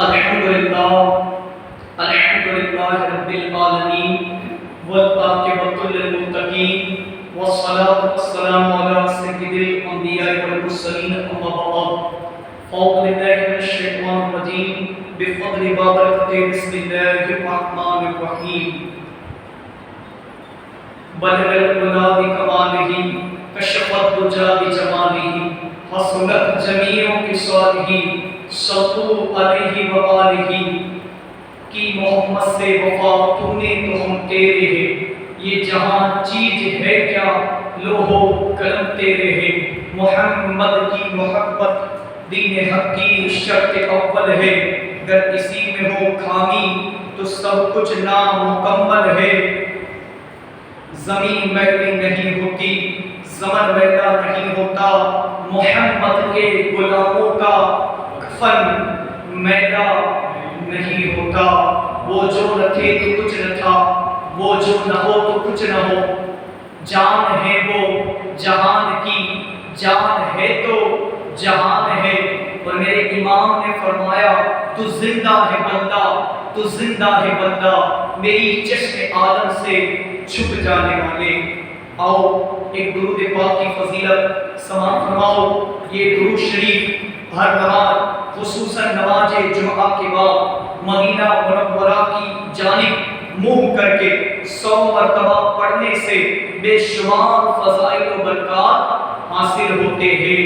الحمدللہ رب العالمین والعاقبۃ للمتقین والصلاة والسلام علی سید الانبیاء والمرسلین اما بعد فاعوذ باللہ من الشیطان الرجیم بفضل وبرکۃ بسم اللہ الرحمن الرحیم بلغ العلا بکمالہ کشف الدجی بجمالہ حسنت جمیع خصالہ صلو علیہ وآلہ کی محمد سے وفا تو نے تو ہم تیرے ہیں، یہ جہاں چیز ہے کیا لوہو قلم تیرے ہیں، محمد کی محبت دین حق کی شرط اول ہے، گر اسی میں ہو خامی تو سب کچھ نامکمل ہے، زمین میلی نہیں ہوتی زمن میلا نہیں ہوتا، محمد کے غلاموں کا کفن میلا نہیں ہوتا، وہ جو نہ تھے تو کچھ نہ تھا، وہ جو نہ ہو تو کچھ نہ ہو، جان ہے وہ جہان کی، جان ہے تو جہان ہے، اور میرے امام نے فرمایا تو زندہ ہے بندہ، تو زندہ ہے بندہ میری چشم عالم سے چھپ جانے والے۔ آؤ ایک درود پاک کی فضیلت سماعت فرماؤ۔ یہ درود شریف ہر نماز خصوصاً نماز جمعہ کے بعد مدینہ منورہ کی جانب منہ کر کے 100 مرتبہ پڑھنے سے بے شمار فضائل و برکات حاصل ہوتے ہیں۔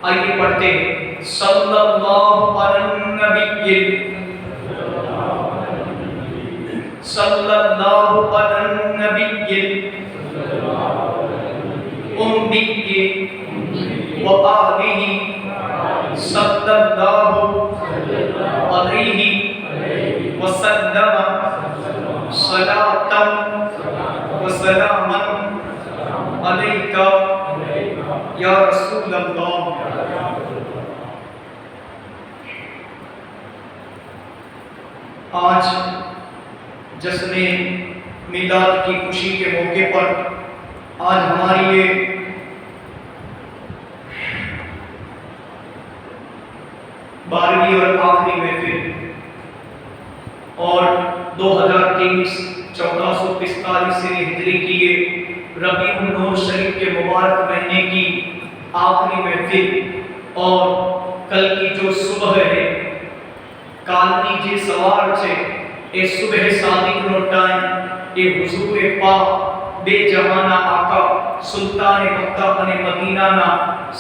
آئیے پڑھتے ہیں صلی اللہ علی النبی صلی اللہ علی النبی امی و آلہ صلی اللہ علیہ وسلم صلاۃ و سلام علیک یا رسول اللہ۔ آج جشن میلاد کی خوشی کے موقع پر آج ہماری یہ بارہویں اور آخری محفل اور 2023 1445 ہجری کی یہ ربیع النور شریف کے مبارک مہینے کی آخری محفل، اور کل کی جو صبح ہے کالنی جی سوار چھے اے صبح صادق نو ٹائم اے حضور پاک بے جہانہ آقا سلطان مکہ نے مدینہ نا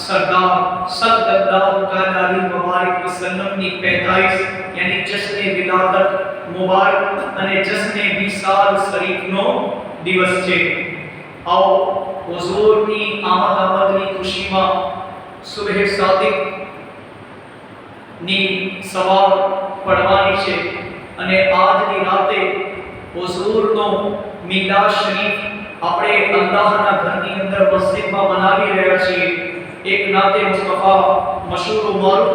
سردار صلی اللہ علیہ مبارک وسلم کی پیدائش یعنی جشن ولادت مبارک نے جشن وصال شریف نو دیوس چھے۔ آؤ حضور کی آمد کی خوشی میں صبح صادق نی سوال پڑھوانی چھے અને આજની રાતે હુઝુરનો મિલાદ શરીફ આપણે અલ્લાહના ઘરની અંદર મસ્જિદમાં મનાવી રહ્યા છીએ। એક નાતે મુસ્તફા મશહૂર و معروف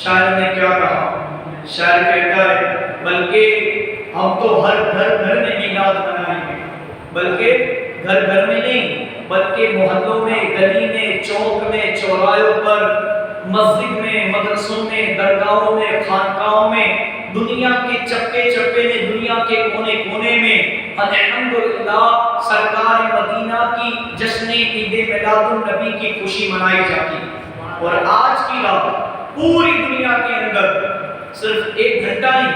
شاعر نے کیا کہا؟ شاعر کہتا ہے بلکہ ہم تو ہر گھر میں میلاد منائیں گے، بلکہ گھر میں نہیں بلکہ محلوں میں، گلی میں، چوک میں، چوراہوں پر، مسجد میں، مدرسوں میں، درگاہوں میں، خانقاہوں میں، دنیا کے چپے چپے میں، دنیا کے کونے کونے میں الحمدللہ سرکار مدینہ کی جشن عید میلاد النبی کی خوشی منائی جاتی ہے۔ اور آج کی رات پوری دنیا کے اندر صرف 1 گھنٹہ نہیں،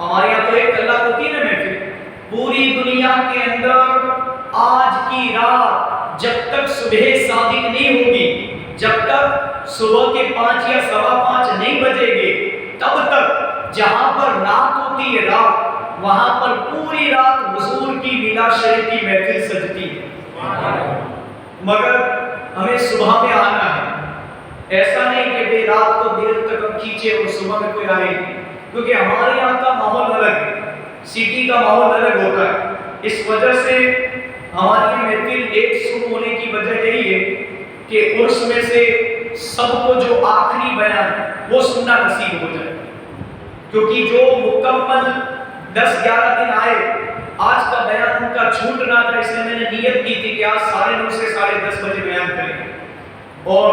ہمارے یہاں تو 1 کلاک ہوتی ہے نا محفل، پوری دنیا کے اندر آج کی رات جب تک صبح صادق نہیں ہوگی، جب تک صبح کے 5 یا 5:15 نہیں بجے گے، تب تک جہاں پر رات ہوتی ہے رات، وہاں پر پوری رات حضور کی میلاد شریف کی محفل سجتی ہے۔ مگر ہمیں صبح میں آنا ہے، ایسا نہیں کہ بے رات کو دیر تک ہم کھینچے اور صبح میں کوئی آئے گی، کیونکہ ہمارے یہاں کا ماحول الگ ہے، سٹی کا ماحول الگ ہوتا ہے۔ اس وجہ سے ہماری محفل لیٹ شروع ہونے کی وجہ یہی ہے کہ عرس میں سے سب کو جو آخری بیان ہے وہ سننا نصیب ہو جائے، کیونکہ جو مکمل 10-11 دن آئے آج کا بیان ان کا چھوٹ نہ تھا، اس لیے میں نے نیت کی تھی کہ آج 9:30 سے 10:30 بجے بیان کریں گے۔ اور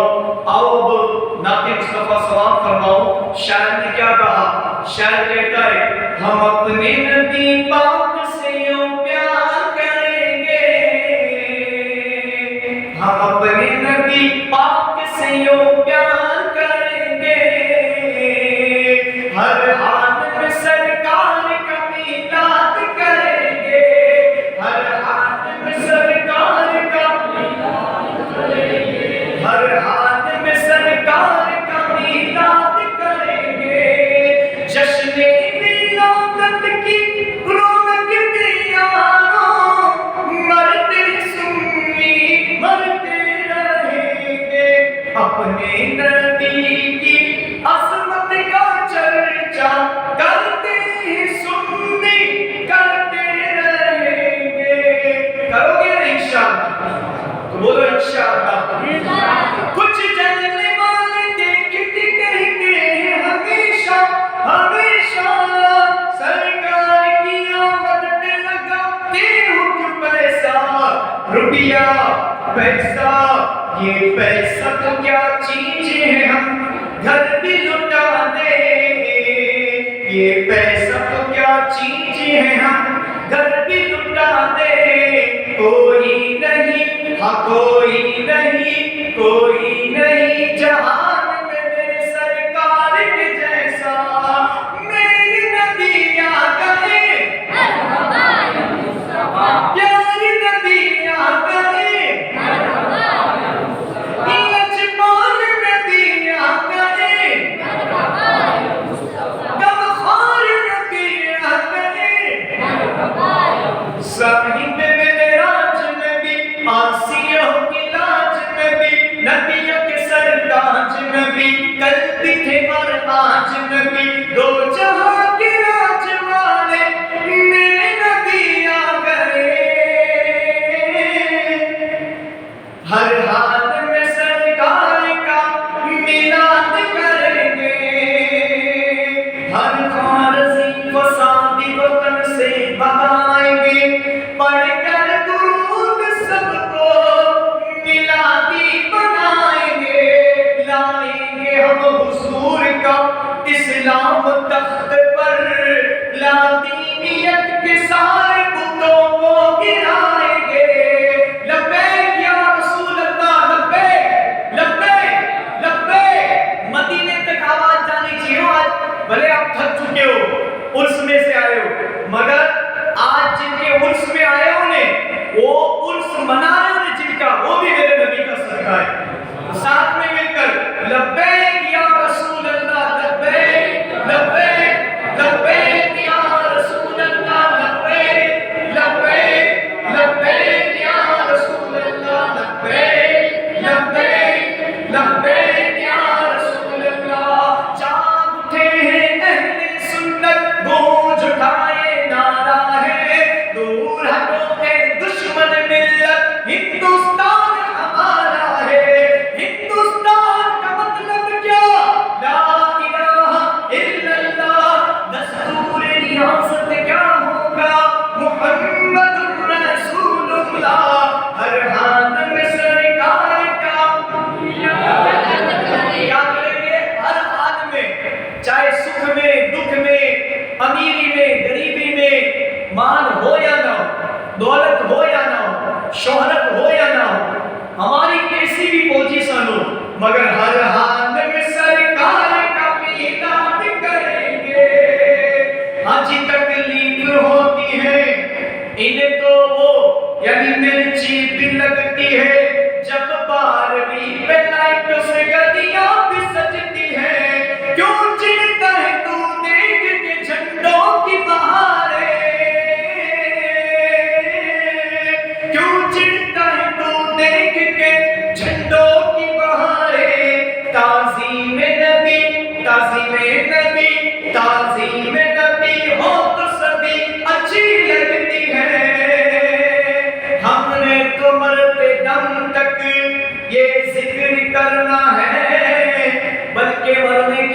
آؤ اب نعت مصطفیٰ سلام فرماؤ۔ شاعر نے کیا کہا؟ شاعر کہتا ہے ہم اپنے نبی پاک سے یوں پیار کریں گے، ہم اپنے نبی پاک سے یوں پیار کریں گے، ہر حال میں سرکار کا میلاد کریں گے، ہر حال میں سرکار کا میلاد کریں گے، ہر حال میں سرکار کا میلاد کریں گے، جشن ولادت کی رونق دیاروں، مرتے سنی مرتے رہیں گے، اپنے نبی کی عظمت کا چرچا کرتے ہی سنی کرتے رہیں گے۔ کرو گے نا انشاءاللہ؟ تو بولو انشاءاللہ۔ کچھ جلنے والے دیکھتے کہتے ہیں ہمیشہ ہمیشہ، سرکار کی آمد پہ لگاتے ہو کیوں پیسہ، روپیہ پیسہ، یہ پیسہ تو کیا چیز ہے ہم گھر بھی لٹا دیں، یہ پیسہ تو کیا چیز ہے ہم گھر بھی لٹا دیں، کوئی نہیں ہاں کوئی نہیں کوئی نہیں جہان میں میرے سرکار کے جیسا، میرے نبی آ گئے پیارے نبی آ گئے، لجپال نبی آ گئے، غمخوار نبی آ گئے، صاحب معراج میں بھی آسیوں کی لاج میں بھی نبیوں کے سرتاج میں بھی کل بھی تھے اور آج میں بھی دو جہاں کے راج والے میرے نبی آ گئے، ہر حال میں سرکار کا میلاد کریں گے، ہر فارسی فسادی وطن سے بھگائیں گے، پڑھ کر درود سب کو میلادی بنائیں گے، لائیں گے ہم حضور کا اسلام تخت پر، لادینیت کے سارے بتوں کو گرائیں گے، لبیک یا رسول اللہ، لبیک لبیک لبیک، مدینے تک آواز جانی چاہیے۔ آج بھلے آپ تھک چکے ہو، عرس میں سے آئے ہو، مگر آج جن کے عرس میں آئے ہو نے وہ عرس منا رہے ہیں جن کا، وہ بھی میرے نبی کا صدقہ ہے۔ ساتھ میں مل کر لبیک یا رسول اللہ، لبیک لبیک لبیک یا رسول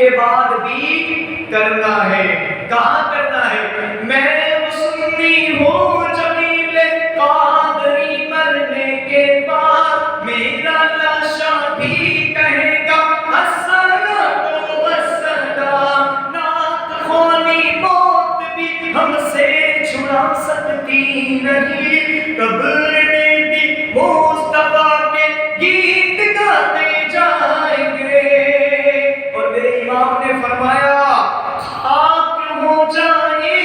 کے بعد بھی کرنا ہے. کہاں کرنا ہے؟ میں وہ سنی ہوں جمیل قادری مرنے کے بعد میرا لاشا بھی کہے گا الصلاۃ والسلام. نعت خوانی موت بھی ہم سے چھڑا سکتی نہیں. قبر میں بھی مصطفیٰ کے گیت گاتے جائیں گے. اور میرے امام نے فرمایا خاک ہو جائے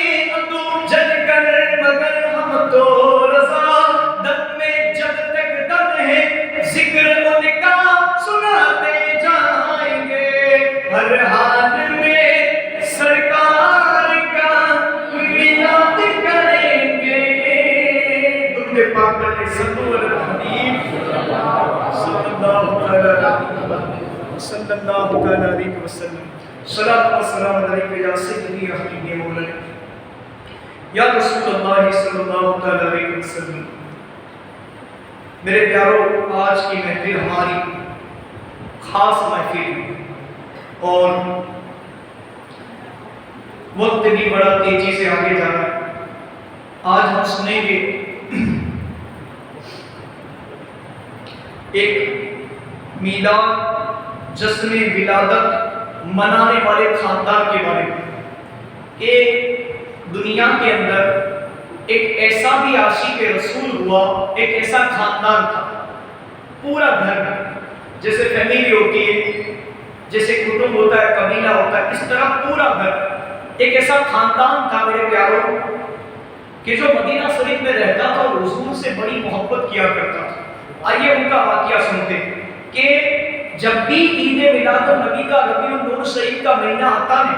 تو جل کر مگر ہم تو رضا. دم میں جب تک دم ہے ذکر ان کا سناتے جائیں گے. ہر حال میں سرکار کا میلاد کریں گے. درود پاک پڑھیں صلو علی الحبیب صلی اللہ علیہ وسلم. صلاۃ و سلام علیک یا سیدی یا حبیبی مولانا یا رسول اللہ صلی اللہ علیہ وسلم. میرے پیارو، آج کی محفل ہماری خاص محفل اور وقت بھی بڑا تیزی سے آگے جا رہا ہے. آج ہم سنیں گے ایک میلاد جشن ولادت منانے والے خاندان کے بارے میں کہ دنیا کے اندر ایک ایسا بھی عاشق رسول ہوا، ایک ایسا خاندان تھا، پورا گھر جیسے فیملی ہوتی ہے، جیسے کٹنب ہوتا ہے، قبیلہ ہوتا ہے، اس طرح پورا گھر ایک ایسا خاندان تھا میرے پیاروں کہ جو مدینہ شریف میں رہتا تھا اور حضور سے بڑی محبت کیا کرتا تھا. آئیے ان کا واقعہ سنتے ہیں کہ جب بھی عید میلاد النبی کا ربیع النور شریف کا مہینہ آتا ہے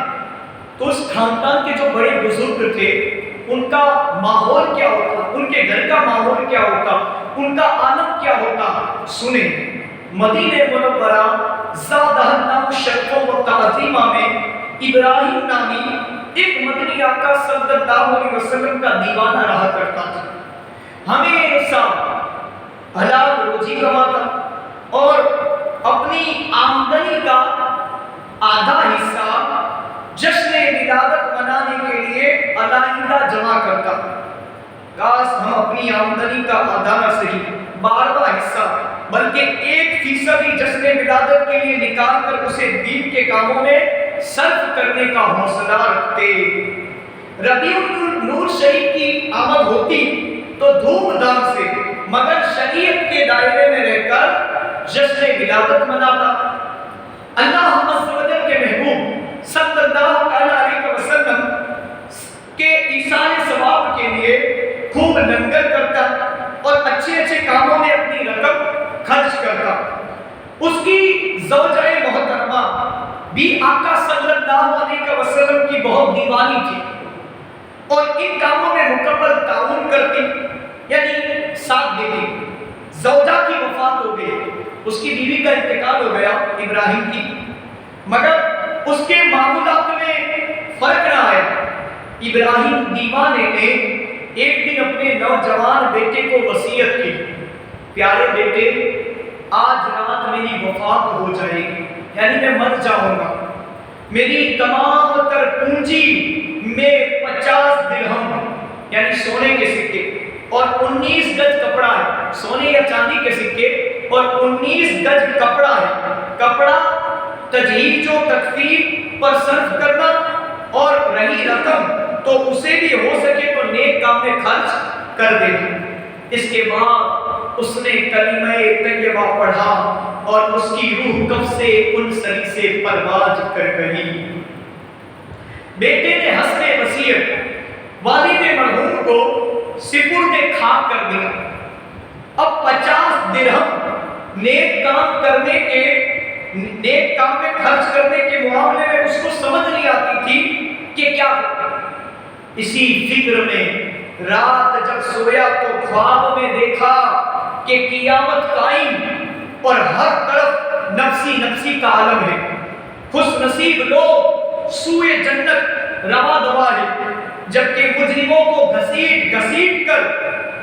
تو اس خاندان کے جو بڑے بزرگ تھے ان کا ماحول کیا ہوتا، ان کے گھر کا ماحول کیا ہوتا، ان کا عالم کیا ہوتا. سنیں، مدینہ منورہ زادہ اللہ شرف و تعظیمہ میں ابراہیم نامی ایک مدنی آقا صلی اللہ علیہ وسلم کا دیوانہ رہا کرتا تھا. ہمیشہ حلال روزی کماتا اور اپنی آمدنی کا آدھا حصہ جشن ولادت منانے کے لیے علاحدہ جمع کرتا. کاش ہم اپنی آمدنی کا آدھا نہ صحیح 12واں حصہ بلکہ 1% ہی جشن ولادت کے لیے نکال کر اسے دین کے کاموں میں صرف کرنے کا حوصلہ رکھتے. ربیع النور شریف کی آمد ہوتی تو دھوم دھام سے مگر شریعت کے دائرے میں رہ کر جشن ولادت مناتا. اللہ مسجد کے محبوب صلی اللہ علیہ وسلم کے ایصال ثواب کے لیے خوب لنگر کرتا اور اچھے اچھے کاموں میں اپنی رقم خرچ کرتا. اس کی زوجہ محترمہ بھی آقا صلی اللہ علیہ وسلم کی بہت دیوانی تھی اور ان کاموں میں مکمل تعاون کرتی، یعنی ساتھ دیتی. زوجہ کی وفات ہو گئی، اس کی بیوی کا انتقال ہو گیا ابراہیم کی، مگر اس کے معمولات میں فرق نہ آیا. ابراہیم دیوانے نے ایک دن اپنے نوجوان بیٹے کو وصیت کی، پیارے بیٹے آج رات میری وفات ہو جائے گی، یعنی میں مر جاؤں گا. میری تمام تر پونجی میں 50 درہم یعنی سونے کے سکے اور 19 گز کپڑا ہے، سونے یا چاندی کے سکے اور 19 گز کپڑا ہے. کپڑا تجہیز و تکفین پر صرف کرنا اور رہی رقم تو اسے بھی ہو سکے تو نیک کام میں خرچ کر دینا. اس کے بعد اس نے کلمہ طیبہ پڑھا اور اس کی روح کب سے ان سری سے پرواز کر گئی. بیٹے نے حسب وصیت والد مرحوم کو سپرد خاک کر دیا. اب 50 درہم نیک کام میں خرچ کرنے کے معاملے میں اس کو سمجھ نہیں آتی تھی کہ کیا کرے. اسی فکر میں رات جب سویا تو خواب میں دیکھا کہ قیامت قائم اور ہر طرف نفسی نفسی کا عالم ہے. خوش نصیب لوگ سوئے جنت روا دوا ہے، جبکہ مجرموں کو گھسیٹ گھسیٹ کر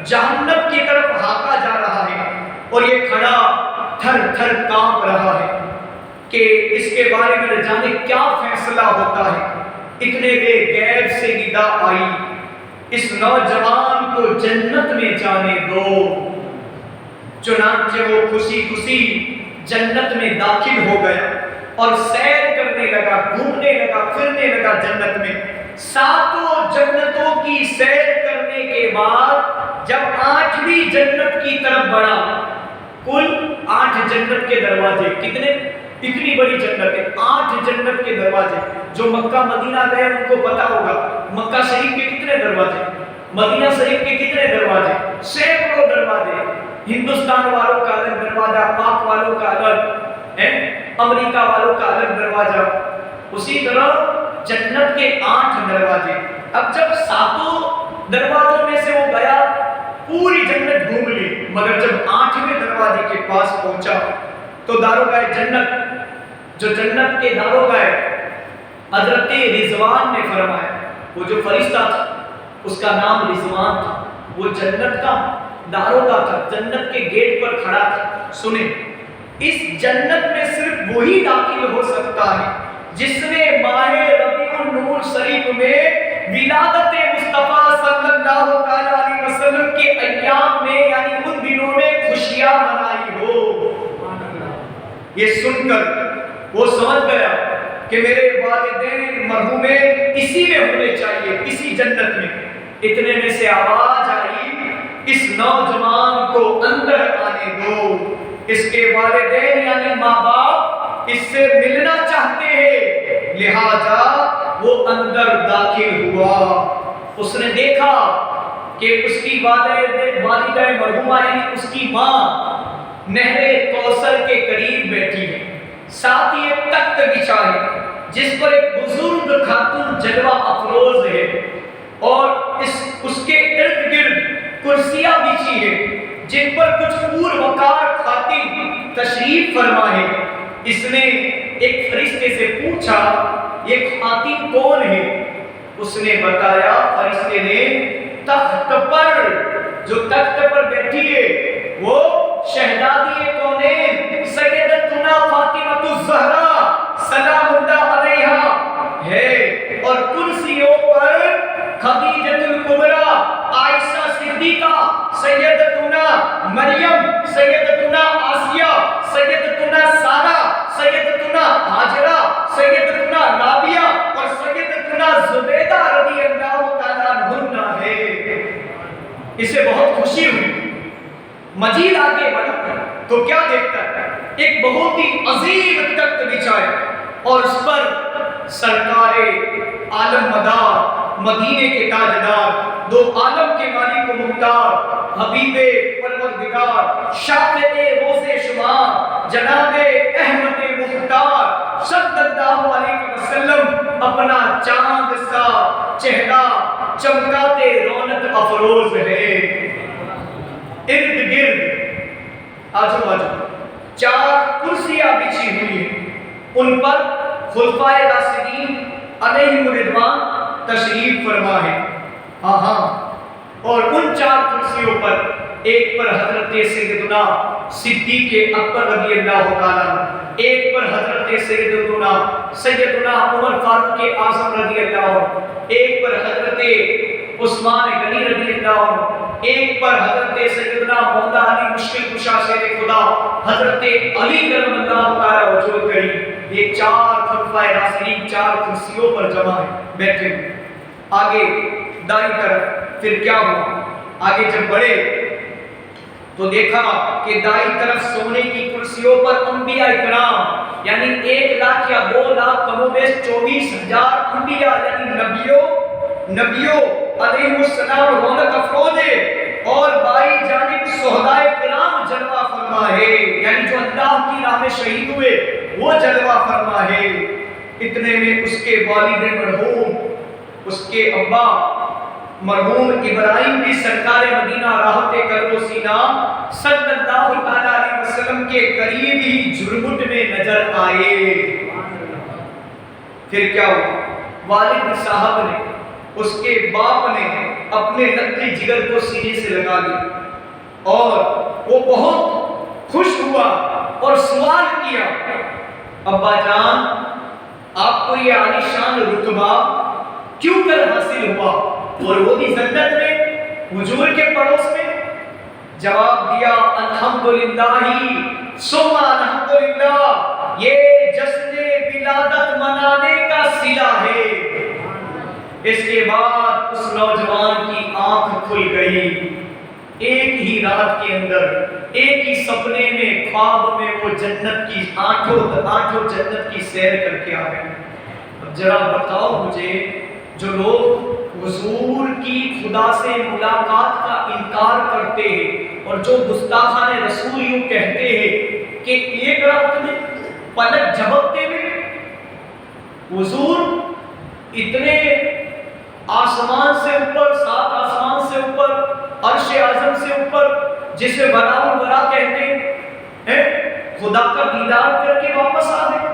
جہنم کی طرف ہانکا جا رہا ہے اور یہ کھڑا تھر تھر کانپ رہا ہے. کہ اس کے بارے میں نہ جانے کیا فیصلہ ہوتا ہے۔ اتنے میں غیب سے ندا آئی، اس نوجوان کو جنت میں جانے دو۔ چنانچہ وہ خوشی خوشی جنت میں داخل ہو گیا اور سیر کرنے لگا، گھومنے لگا، پھرنے لگا جنت میں۔ ساتوں جنتوں کی سیر کرنے کے بعد جب 8ویں جنت کی طرف بڑھا، کل 8 جنت کے دروازے، کتنے؟ اتنی بڑی جنت ہے، 8 جنت کے دروازے۔ جو مکہ مدینہ گئے ان کو پتا ہوگا مکہ شریف کے کتنے دروازے، مدینہ شریف کے کتنے دروازے، سینکڑوں دروازے۔ ہندوستان والوں کا الگ دروازہ، پاک والوں کا الگ ہے، امریکہ والوں کا الگ دروازہ، اسی طرح جنت کے 8 دروازے۔ اب جب 7 دروازوں میں سے وہ گیا، پوری جنت گھوم لی، مگر جب 8ویں دروازے کے پاس پہنچا تو داروغہ جنت، جو جنت کے داروغہ حضرت رضوان نے فرمایا، وہ جو فرشتہ تھا اس کا نام رضوان تھا، وہ جنت کا داروغہ تھا، جنت کے گیٹ پر کھڑا تھا۔ سنیں، اس جنت میں صرف وہی داخل ہو سکتا ہے جس نے ماہ ربیع النور شریف میں ولادت مصطفیٰ صلی اللہ علیہ وسلم کے ایام میں، یعنی ان دنوں میں خوشیاں منائی ہو۔ یہ سن کر وہ سمجھ گیا کہ میرے والدین مرحومین اسی میں ہونے چاہیے، اسی جنت میں۔ اتنے میں سے آواز آئی، اس نوجوان کو اندر آنے دو۔ اس کے والدین یعنی ماں باپ اس سے ملنا چاہتے ہیں، لہذا وہ اندر داخل ہوا۔ اس نے دیکھا کہ اس کی والدہ مرحومہ یعنی اس کی ماں نہر کوثر کے قریب بیٹھی ہے، ساتھ ہی ایک تخت بچھا ہے جس پر ایک بزرگ خاتون جلوہ افروز ہے، اور اس کے ارد گرد کرسیاں بچھی ہیں جن پر کچھ پور وقار خاتون تشریف فرما ہے۔ اس نے ایک فرشتے سے پوچھا یہ خاتون کون ہے؟ اس نے بتایا، فرشتے نے، تخت پر، جو تخت پر بیٹھی ہے وہ شہزادی کونین سیدتنا فاطمہ الزہرا سلام اللہ علیہا ہے، اور کرسیوں پر خدیجہ الکبریٰ، عائشہ صدیقہ، سیدتنا مریم، سیدتنا آسیہ، سیدتنا سارہ، سیدتنا ہاجرہ، سیدتنا رابعہ اور سیدتنا زبیدہ رضی اللہ تعالیٰ عنہا ہے۔ اسے بہت خوشی ہوئی، مزید آگے بڑھا تو کیا دیکھتا ہے؟ ایک بہت ہی عظیم تخت بچھا ہے اور اس پر سرکار عالم مدار، مدینے کے تاجدار، دو عالم کے مالک و مختار، حبیب پروردگار، شافع روز شمار، جناب احمد مختار صلی اللہ علیہ وسلم اپنا چاند سا چہرہ چمکاتے رونق افروز ہے۔ ارد گرد آجو باجو 4 کرسیاں بچھی ہوئی ہیں، ان پر خلفائے راشدین علیہم الرضوان تشریف فرما ہے۔ اور ان 4 کرسیوں پر ایک پر حضرت سیدنا صدیق اکبر رضی اللہ تعالیٰ، ایک پر حضرت سیدنا عمر فاروق اعظم رضی اللہ، ایک پر حضرت عثمان غنی رضی اللہ، ایک پر حضرت سیدنا مولا علی مشکل کشا شیر خدا حضرت علی کرم اللہ تعالیٰ وجود کریم۔ یہ 4 خلفائے راشدین 4 کرسیوں پر جمع ہے، بیٹھے ہیں۔ آگے دائیں طرف پھر کیا ہوا؟ آگے جب بڑھے تو دیکھا کہ دائیں طرف سونے کی کرسیوں پر انبیاء اکرام، یعنی 1 لاکھ یا 2 لاکھ کم و بیش 24,000 انبیاء یعنی نبیوں علیہ السلام رونق افروز ہے، اور بائی جانب شہدائے کرام جلوہ فرما ہے، یعنی جو اللہ کی راہ میں شہید ہوئے وہ جلوہ فرما ہے۔ اتنے میں اس کے والد مرحوم، اس کے ابا مرحوم ابراہیم بھی سرکار مدینہ راحت قلب و سینہ صلی اللہ علیہ وسلم کے قریب ہی جھرمٹ میں نظر آئے۔ پھر کیا ہوا؟ والد صاحب نے، اس کے باپ نے اپنے لگتے جگر کو سینے سے لگا لیا، اور وہ بہت خوش ہوا اور سوال کیا، ابا جان آپ کو یہ عالیشان رتبہ کیوں کر حاصل ہوا، اور وہ بھی جنت میں حضور کے پڑوس میں؟ جواب دیا الحمدللہ ثم الحمدللہ، یہ جشن ولادت منانے کا صلہ ہے۔ اس کے بعد اس نوجوان کی آنکھ کھل گئی، ایک ہی رات کے اندر، ایک ہی سپنے میں، خواب میں وہ جنت کی آٹھوں جنت کی سیر کر کے آ گئے۔ اب ذرا بتاؤ مجھے، جو لوگ حضور کی خدا سے ملاقات کا انکار کرتے ہیں اور جو گستاخان رسول یوں کہتے ہیں کہ ایک رات میں پلک جھپکتے میں حضور اتنے آسمان سے اوپر، 7 آسمان سے اوپر، عرش اعظم سے اوپر، جسے بنا برا کہتے ہیں، خدا کا دیدار کر کے واپس آ گئے؟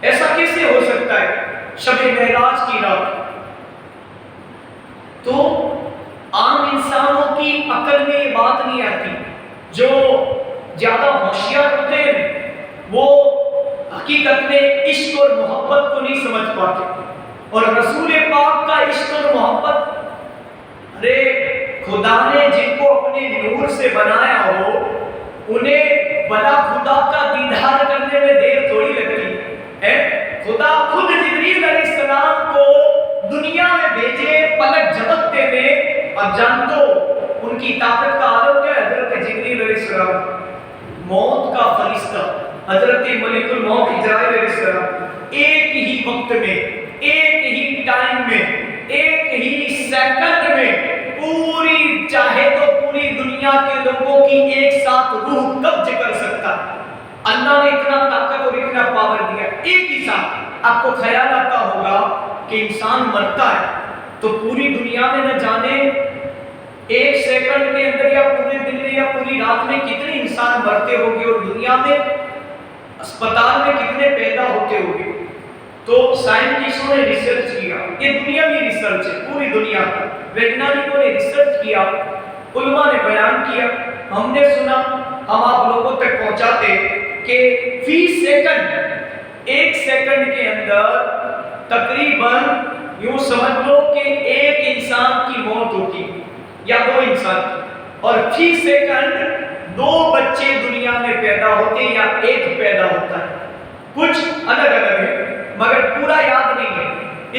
ایسا کیسے ہو سکتا ہے؟ شب معراج کی رات تو عام انسانوں کی عقل میں یہ بات نہیں آتی۔ جو زیادہ ہوشیار ہوتے ہیں وہ حقیقت میں عشق اور محبت کو نہیں سمجھ پاتے، اور رسول پاک کا عشق اور محبت، ارے خدا نے جن کو اپنے نور سے بنایا ہو انہیں بلا خدا کا دیدار کرنے میں دیر تھوڑی لگتی ہے۔ خدا خود جبریل علیہ السلام کو دنیا میں بھیجے پلک جھپکتے میں، اب جان دو ان کی طاقت کا عالم کیا ہے؟ حضرت جبریل علیہ السلام، موت کا فرشتہ حضرت ملک الموت اسرائیل علیہ السلام، ایک ہی وقت میں، ایک ہی ٹائم میں، ایک ہی سیکنڈ میں پوری، چاہے تو پوری دنیا کے لوگوں کی ایک ساتھ روح قبض کر سکتا ہے۔ اللہ نے اتنا طاقت اور اتنا پاور دیا ایک ہی ساتھ۔ آپ کو خیال آتا ہوگا کہ انسان مرتا ہے تو پوری دنیا میں نہ جانے ایک سیکنڈ کے اندر یا پورے دن میں یا پوری رات میں کتنے انسان مرتے ہوں گے، اور دنیا میں اسپتال میں کتنے پیدا ہوتے ہوں گے۔ تو سائنٹسٹوں نے ریسرچ کیا، یہ دنیاوی ریسرچ ہے، پوری دنیا کا ویگنانکوں نے ریسرچ کیا، علماء نے بیان کیا، ہم نے سنا، ہم آپ لوگوں تک پہنچاتے کہ فی سیکنڈ، ایک سیکنڈ کے اندر تقریباً یوں سمجھ لو کہ ایک انسان کی موت ہوتی یا 2 انسان کی، اور فی سیکنڈ 2 بچے دنیا میں پیدا ہوتے یا ایک پیدا ہوتا ہے۔ کچھ الگ الگ ہے مگر پورا یاد نہیں ہے،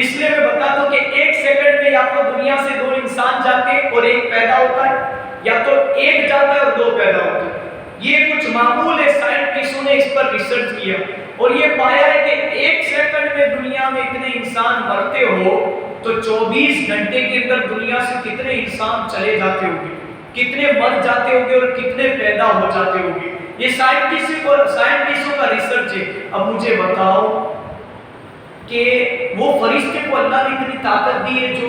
اس لیے میں بتا دوں کہ ایک سیکنڈ میں یا تو دنیا سے 2 انسان جاتے اور ایک پیدا ہوتا ہے، یا تو ایک جاتا ہے اور 2 پیدا ہوتے ہیں۔ یہ کچھ معمول ہے، سائنٹسٹوں نے اس پر ریسرچ کیا اور یہ پایا ہے کہ ایک سیکنڈ میں دنیا میں اتنے انسان مرتے ہو تو 24 گھنٹے کے اندر دنیا سے کتنے انسان چلے جاتے ہوں گے، کتنے مر جاتے ہوں گے اور کتنے پیدا ہو جاتے ہوں گے۔ یہ سائنٹسٹوں کا ریسرچ ہے۔ اب مجھے بتاؤ کہ وہ فرشتے کو اللہ نے اتنی طاقت دی ہے، جو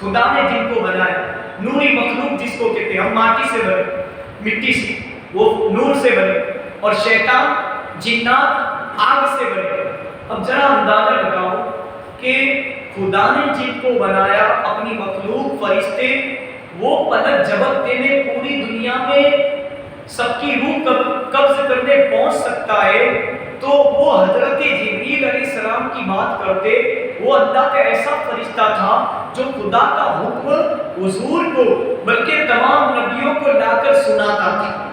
خدا نے جن کو بنایا، نوری مخلوق جس کو کہتے ہیں، ہم مٹی سے بنے، مٹی سے، وہ نور سے بنے، اور شیطان جنات آگ سے بنے۔ اب ذرا اندازہ لگاؤ کہ خدا نے جن کو بنایا، اپنی مخلوق فرشتے، وہ پلک جھپکتے میں پوری دنیا میں سب کی روح قبض کرنے پہنچ سکتا ہے، تو وہ حضرت جبریل علیہ السلام کی بات کرتے، وہ اللہ کا ایسا فرشتہ تھا جو خدا کا حکم حضور کو بلکہ تمام نبیوں کو لا کر سناتا تھا۔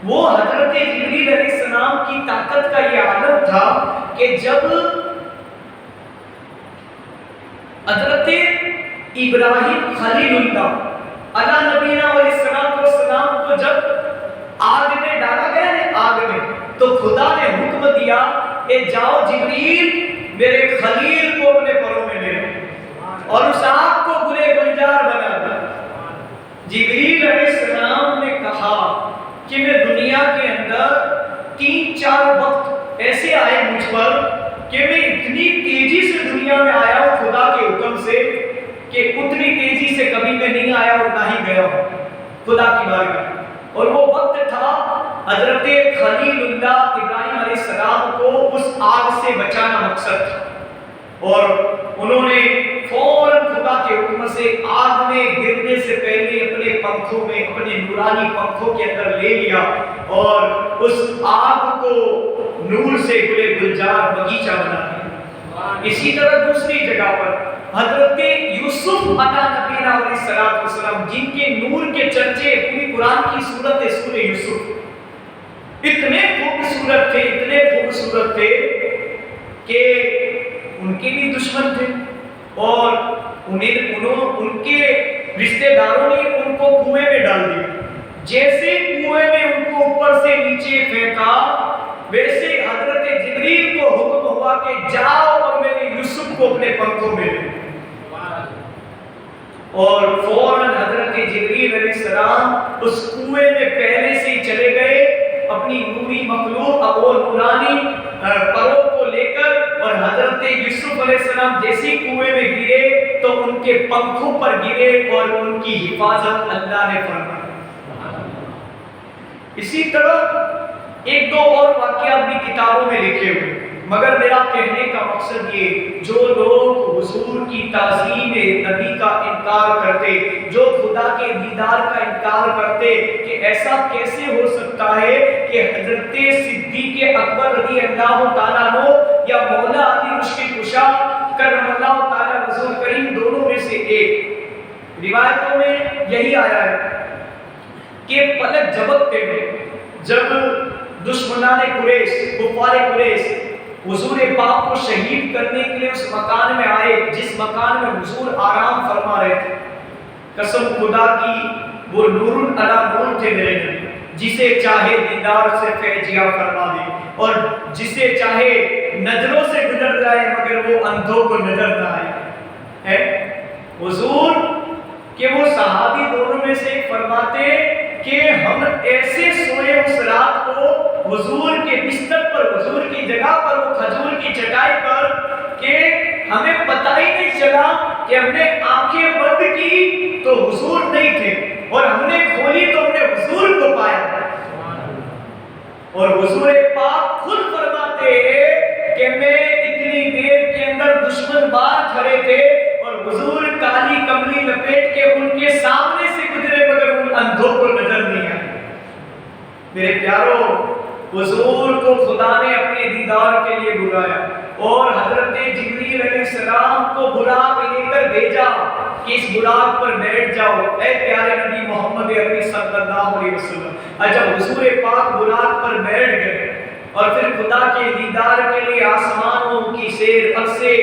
وہ حضرت جبریل علیہ السلام کی طاقت کا یہ عالم تھا کہ جب حضرت ابراہیم خلیل اللہ علیہ نبینا علیہ السلام کو جب آگ میں ڈالا گیا نا، آگ میں، تو خدا نے حکم دیا کہ جاؤ جبریل میرے خلیل کو اپنے پروں میں لے لو اور اس آگ کو گلے گلزار بنا دو۔ جبریل علیہ السلام نے کہا کہ میں دنیا کے اندر 3-4 وقت ایسے آئے مجھ پر کہ میں اتنی تیزی سے دنیا میں آیا ہوں خدا کے حکم سے کہ اتنی تیزی سے کبھی میں نہیں آیا اور نہ ہی گیا ہوں خدا کی بارگاہ۔ اور وہ وقت تھا حضرت خلیل اللہ ابراہیم علیہ السلام کو اس آگ سے بچانا مقصد تھا، اور انہوں نے فوراً خدا کے حکم سے آگ میں گرنے سے پہلے اپنے پنکھوں میں، اپنے نورانی پنکھوں کے اندر لے لیا اور اس آگ کو نور سے گلے گلزار بغیچہ بنا دیا۔ اسی طرح دوسری جگہ پر حضرت یوسف علیہ نبینا علیہ السلام جن کے نور کے چرچے پوری قرآن کی سورت سورہ یوسف اتنے خوبصورت تھے کہ ان کے بھی دشمن تھے اور ان کے رشتہ داروں نے ان کو کنویں میں ڈال دیا۔ جیسے کنویں میں ان کو اوپر سے نیچے پھینکا ویسے حضرت جبریل کو حکم ہوا کہ جاؤ اور میرے یوسف کو اپنے پنکھوں میں لے، اور فوراً حضرت جبریل علیہ السلام اس کنویں میں پہلے سے ہی چلے گئے اپنی نوری مخلوق اور نورانی پروں کو لے کر، اور حضرت یوسف علیہ السلام جیسے کنویں میں گرے تو ان کے پنکھوں پر گرے اور ان کی حفاظت اللہ نے فرمائی۔ اسی طرح ایک دو اور واقعات بھی کتابوں میں لکھے ہوئے، مگر میرا کہنے کا مقصد یہ، جو لوگ حضور کی تعظیم نبی کا انکار کرتے، جو خدا کے دیدار کا انکار کرتے کہ ایسا کیسے ہو سکتا ہے کہ حضرت صدیق اکبر رضی اللہ تعالیٰ عنہ یا مولا علی مشکل کشا کرم اللہ تعالیٰ رسول کریم دونوں میں سے ایک، روایتوں میں یہی آیا ہے کہ پلک جھپکتے میں جب دشمنان قریش کفار قریش حضور پاک کو شہید کرنے کے لیے اس مکان میں آئے جس مکان میں حضور آرام فرما رہے تھے، قسم خدا کی وہ نور علی نور تھے میرے نبی، جسے چاہے دیدار سے فیضیہ فرما دے اور جسے چاہے نظروں سے گزر جائے مگر وہ اندھوں کو نظر نہ آئے۔ حضور کہ وہ صحابی دونوں میں سے فرماتے کہ ہم ایسے سوئے اس رات کو حضور کے بستر پر، حضور کی جگہ پر، وہ کھجور کی چٹائی پر، کہ ہمیں پتہ ہی نہیں چلا کہ ہم نے آنکھیں بند کی تو حضور نہیں تھے اور ہم نے کھولی تو ہم نے حضور کو پایا۔ اور حضور پاک خود فرماتے ہیں کہ میں اتنی دیر کے اندر دشمن باہر کھڑے تھے اور حضور کالی کملی لپیٹ کے ان کے سامنے سے گزرے مگر ان اندھوں کو نظر نہیں آئے۔ میرے پیاروں، حضور کو خدا نے اپنے دیدار کے لیے بلایا اور حضرت جبریل علیہ السلام کو براق لے کر بھیجا کہ اس براق پر بیٹھ جاؤ اے پیارے نبی محمد عربی صلی اللہ علیہ وسلم۔ جب حضور پاک براق پر بیٹھ گئے اور پھر خدا کے دیدار کے لیے آسمانوں کی سیر، عرصے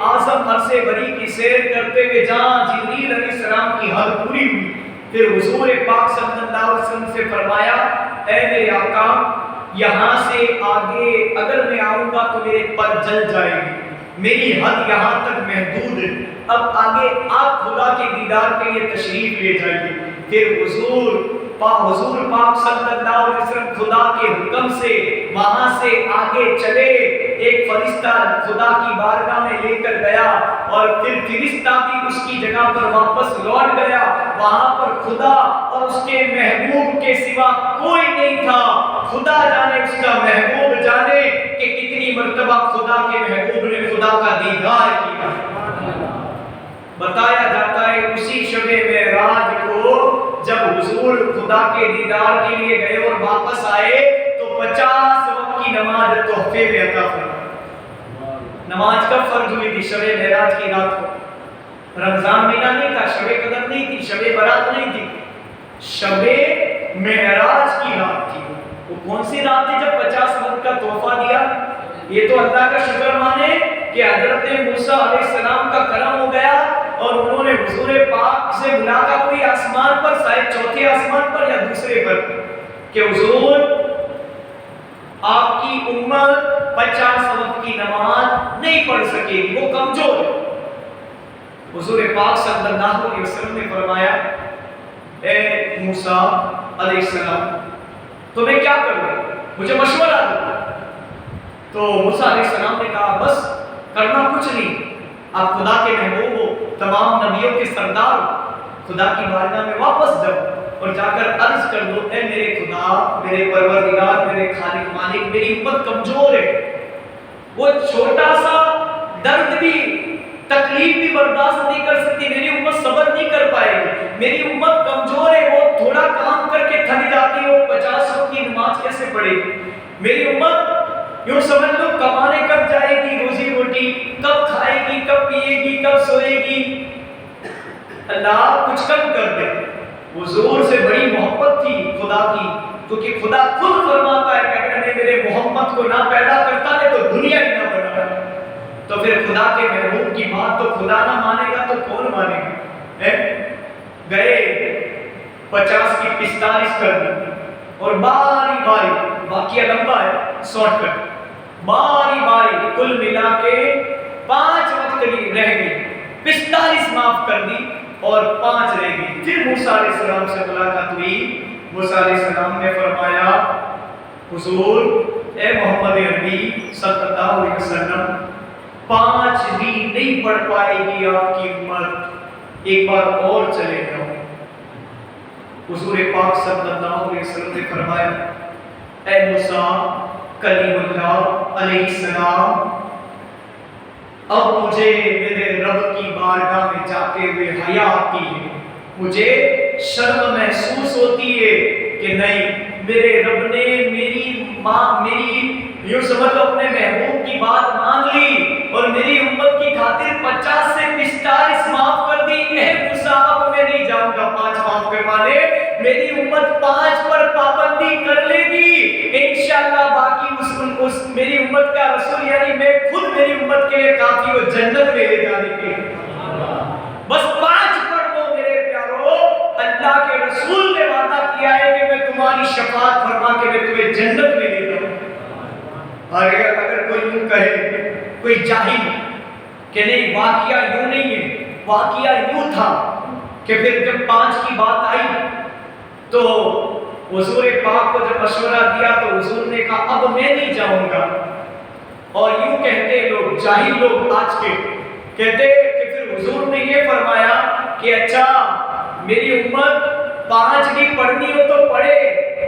اعظم عرصے بری کی سیر کرتے ہوئے جہاں جبریل علیہ السلام کی حد پوری ہوئی، پھر حضور پاک صلی اللہ علیہ وسلم سے فرمایا اے میرے آقا یہاں سے آگے اگر میں آؤں گا تو میرے پر جل جائے گی، میری حد یہاں تک محدود ہے، اب آگے آپ خدا کے دیدار کے لیے تشریف لے جائیے۔ پھر حضور پاک صلی اللہ علیہ وسلم خدا کے حکم سے وہاں سے آگے چلے، ایک فرشتہ خدا کی بارگاہ میں لے کر گیا اور پھر فرشتہ بھی اس کی جگہ پر واپس لوٹ گیا۔ وہاں پر خدا اور اس کے محبوب کے سوا کوئی نہیں تھا، خدا جانے اس کا محبوب جانے کہ کتنی مرتبہ خدا کے محبوب نے خدا کا دیدار کیا۔ بتایا جاتا ہے اسی شب معراج کو جب حضور خدا کے دیدار کے لیے گئے اور واپس آئے تو 50 وقت کی نماز تحفے میں عطا فرمائی۔ نماز کب فرض ہوئی تھی؟ شب معراج کی رات کو۔ رمضان مہینہ نہیں تھا، شب قدر نہیں تھی، شب برات نہیں تھی، شب معراج کی رات تھی۔ وہ کون سی رات تھی جب 50 وقت کا تحفہ دیا؟ یہ تو اللہ کا شکر مانے کہ حضرت موسیٰ علیہ السلام کا کرم ہو گیا اور انہوں نے حضور پاک سے ملاقات ہوئی آسمان پر، شاید چوتھے آسمان پر یا دوسرے پر، کہ حضور آپ کی امت 50 وقت کی نماز نہیں پڑھ سکے گی، وہ کمزور ہے۔ حضور پاک صلی اللہ علیہ وسلم نے فرمایا اے موسیٰ علیہ السلام تو میں کیا کروں، مجھے مشورہ دو۔ تو موسیٰ علیہ السلام نے کہا بس کرنا کچھ نہیں، آپ خدا کے محبوب ہو، تمام نبیوں کے سردار ہو، خدا کی بارگاہ میں واپس جاؤ اور جا کر عرض کر دو اے میرے خدا، میرے پروردگار، میرے خالق مالک، میری امت کمزور ہے، وہ چھوٹا سا درد بھی، تکلیف بھی برداشت نہیں کر سکتی، میری امت صبر نہیں کر پائے گی، میری امت کمزور ہے، وہ تھوڑا کام کر کے تھک جاتی ہے، وہ 50 وقت کی نماز کیسے پڑھے گی، میری امت یوں سمجھ لو کمانے کب جائے گی روزی روٹی، کب کھائے گی، کب پیے گی، کب سوئے گی، اللہ کچھ کم کر دے۔ حضور سے بڑی محبت تھی خدا کی، کیونکہ خدا خود فرماتا ہے کہ اگر میں میرے محمد کو نہ پیدا کرتا ہے تو دنیا ہی نہ بناتا، تو پھر خدا کے محبوب کی بات تو خدا نہ مانے گا تو کون مانے گا؟ گئے 50 کی 45 کر دی، اور باری باری، واقعہ لمبا ہے شارٹ کٹ، باری باری کل ملا کے 5 وقت رہ گئی، 45 معاف کر دی اور 5 رہ گئی۔ پھر موسیٰ علیہ السلام سے ملاقات ہوئی، موسیٰ علیہ السلام نے فرمایا حضور اے محمد عربی صلی اللہ علیہ وسلم 5 بھی نہیں پڑھ پائے گی آپ کی امت، ایک بار اور چلے جاؤ۔ حضور پاک صلی اللہ علیہ وسلم نے فرمایا اے موسیٰ کلیم اللہ علیہ السلام، اب مجھے میرے رب کی بارگاہ میں جاتے ہوئے حیا آتی ہے، مجھے شرم محسوس ہوتی ہے کہ نہیں میرے رب نے میری یوں سمجھ لو اپنے محبوب کی بات مان لی اور میری امت کی خاطر 50 سے 45 معاف کر دی۔ اے موسیٰ اب میں نہیں جاؤں گا 5 معاف کروانے، میری امت 5 پر پابندی کر لے گی انشاءاللہ، باقی اس میری امت کا رسول یعنی میں خود میری امت کے لیے کافی ہو جنت میں لے جانے کے لیے، بس 5 پڑھ دو میرے پیارو، اللہ کے رسول نے وعدہ کیا ہے کہ میں تمہاری شفاعت فرما کے میں تمہیں جنت میں لے جاؤں۔ اگر کوئی یوں کہے کوئی جاہل کہ نہیں واقعہ یوں نہیں ہے، واقعہ یوں تھا کہ پھر جب 5 کی بات آئی تو حضور پاک کو جب مشورہ دیا تو حضور نے کہا اب میں نہیں جاؤں گا، اور یوں کہتے لوگ جاہل لوگ آج کے کہتے کہ پھر حضور نے یہ فرمایا کہ اچھا میری امت 5 بھی پڑھنی ہو تو پڑھے،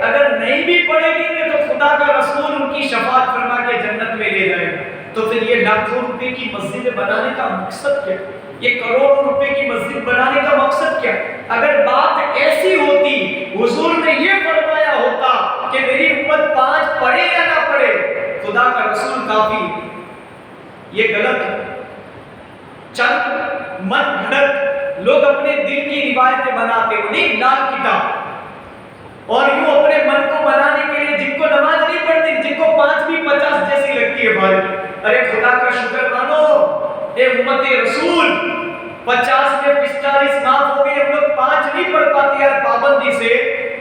اگر نہیں بھی پڑھے گی تو خدا کا رسول ان کی شفاعت فرما کے جنت میں لے جائے۔ تو پھر یہ لاکھوں روپے کی مسجد بنانے کا مقصد کیا؟ یہ کروڑوں روپے کی مسجد بنانے کا مقصد کیا؟ اگر بات ایسی ہوتی، حضور نے یہ فرمایا ہوتا کہ میری امت 5 پڑھے یا نہ پڑھے خدا کا رسول کافی، یہ غلط ہے۔ چند من گھڑت لوگ اپنے دل کی روایتیں بناتے ہیں، نہیں لال کتاب، اور یوں اپنے من کو بنانے کے لیے جن کو نماز نہیں پڑھتی، جن کو 5 بھی 50 جیسی لگتی ہے بھائی، ارے خدا کا شکر مانو اے امت رسول، 50 میں 45 معاف ہو گئے، ہم لوگ 5 نہیں پڑھ پاتے یار پابندی سے،